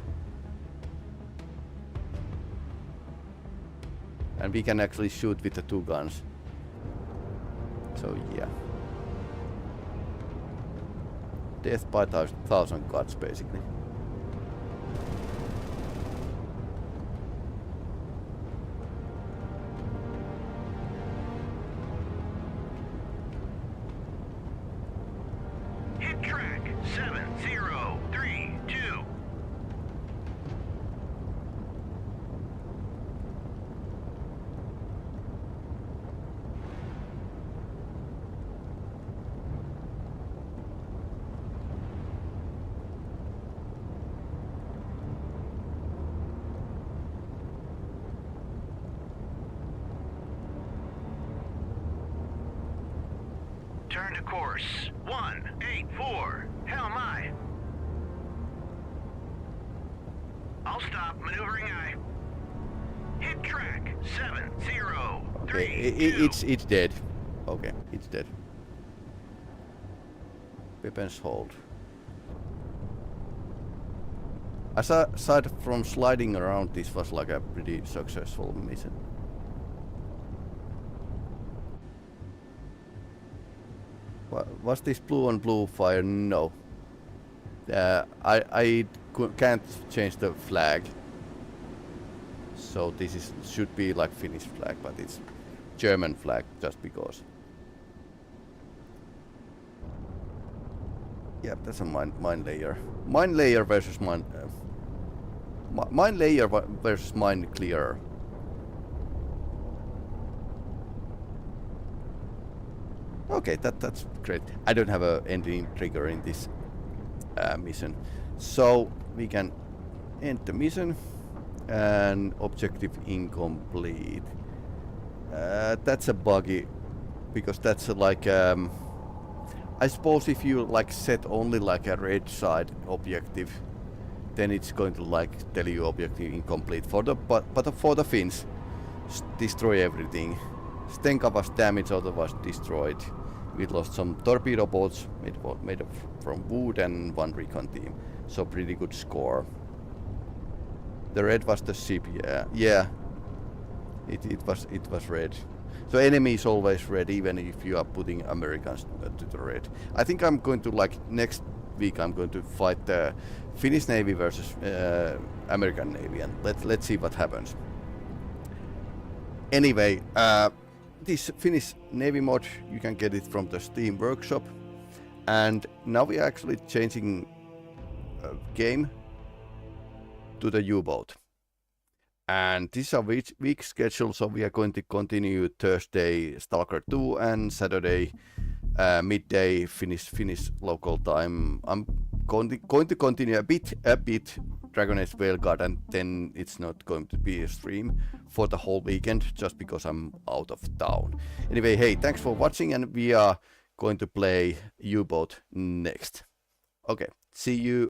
And we can actually shoot with the two guns. So yeah. Death by 1,000 cuts basically. Hit track. 7032. Turn to course. 184. Hell my. I'll stop. Maneuvering eye. Hit track. 703. Okay, it's dead. Okay, it's dead. Weapons hold. Aside from sliding around, this was like a pretty successful mission. Was this blue on blue fire? No. I can't change the flag, so this should be like Finnish flag, but it's German flag just because. Yeah, that's a mine layer. Mine layer versus mine. Mine layer versus mine clearer. Okay, that's great. I don't have a ending trigger in this mission, so we can end the mission. And objective incomplete. That's a buggy, because that's like I suppose if you like set only like a red side objective, then it's going to like tell you objective incomplete. For the but for the Finns, destroy everything. Stenka was damaged, otherwise destroyed. We lost some torpedo boats made from wood and one recon team, so pretty good score. The red was the ship, yeah. It was red. So enemy is always red, even if you are putting Americans to the red. I think I'm going to like next week. I'm going to fight the Finnish Navy versus American Navy, and let's see what happens. Anyway, this Finnish Navy mod, you can get it from the Steam Workshop, and now we are actually changing game to the U-boat. And this is a week schedule, so we are going to continue Thursday Stalker 2 and Saturday midday Finnish local time. I'm going to continue a bit Dragon Age Veilguard, and then it's not going to be a stream for the whole weekend just because I'm out of town. Anyway, hey, thanks for watching, and we are going to play U-boat next. Okay, see you.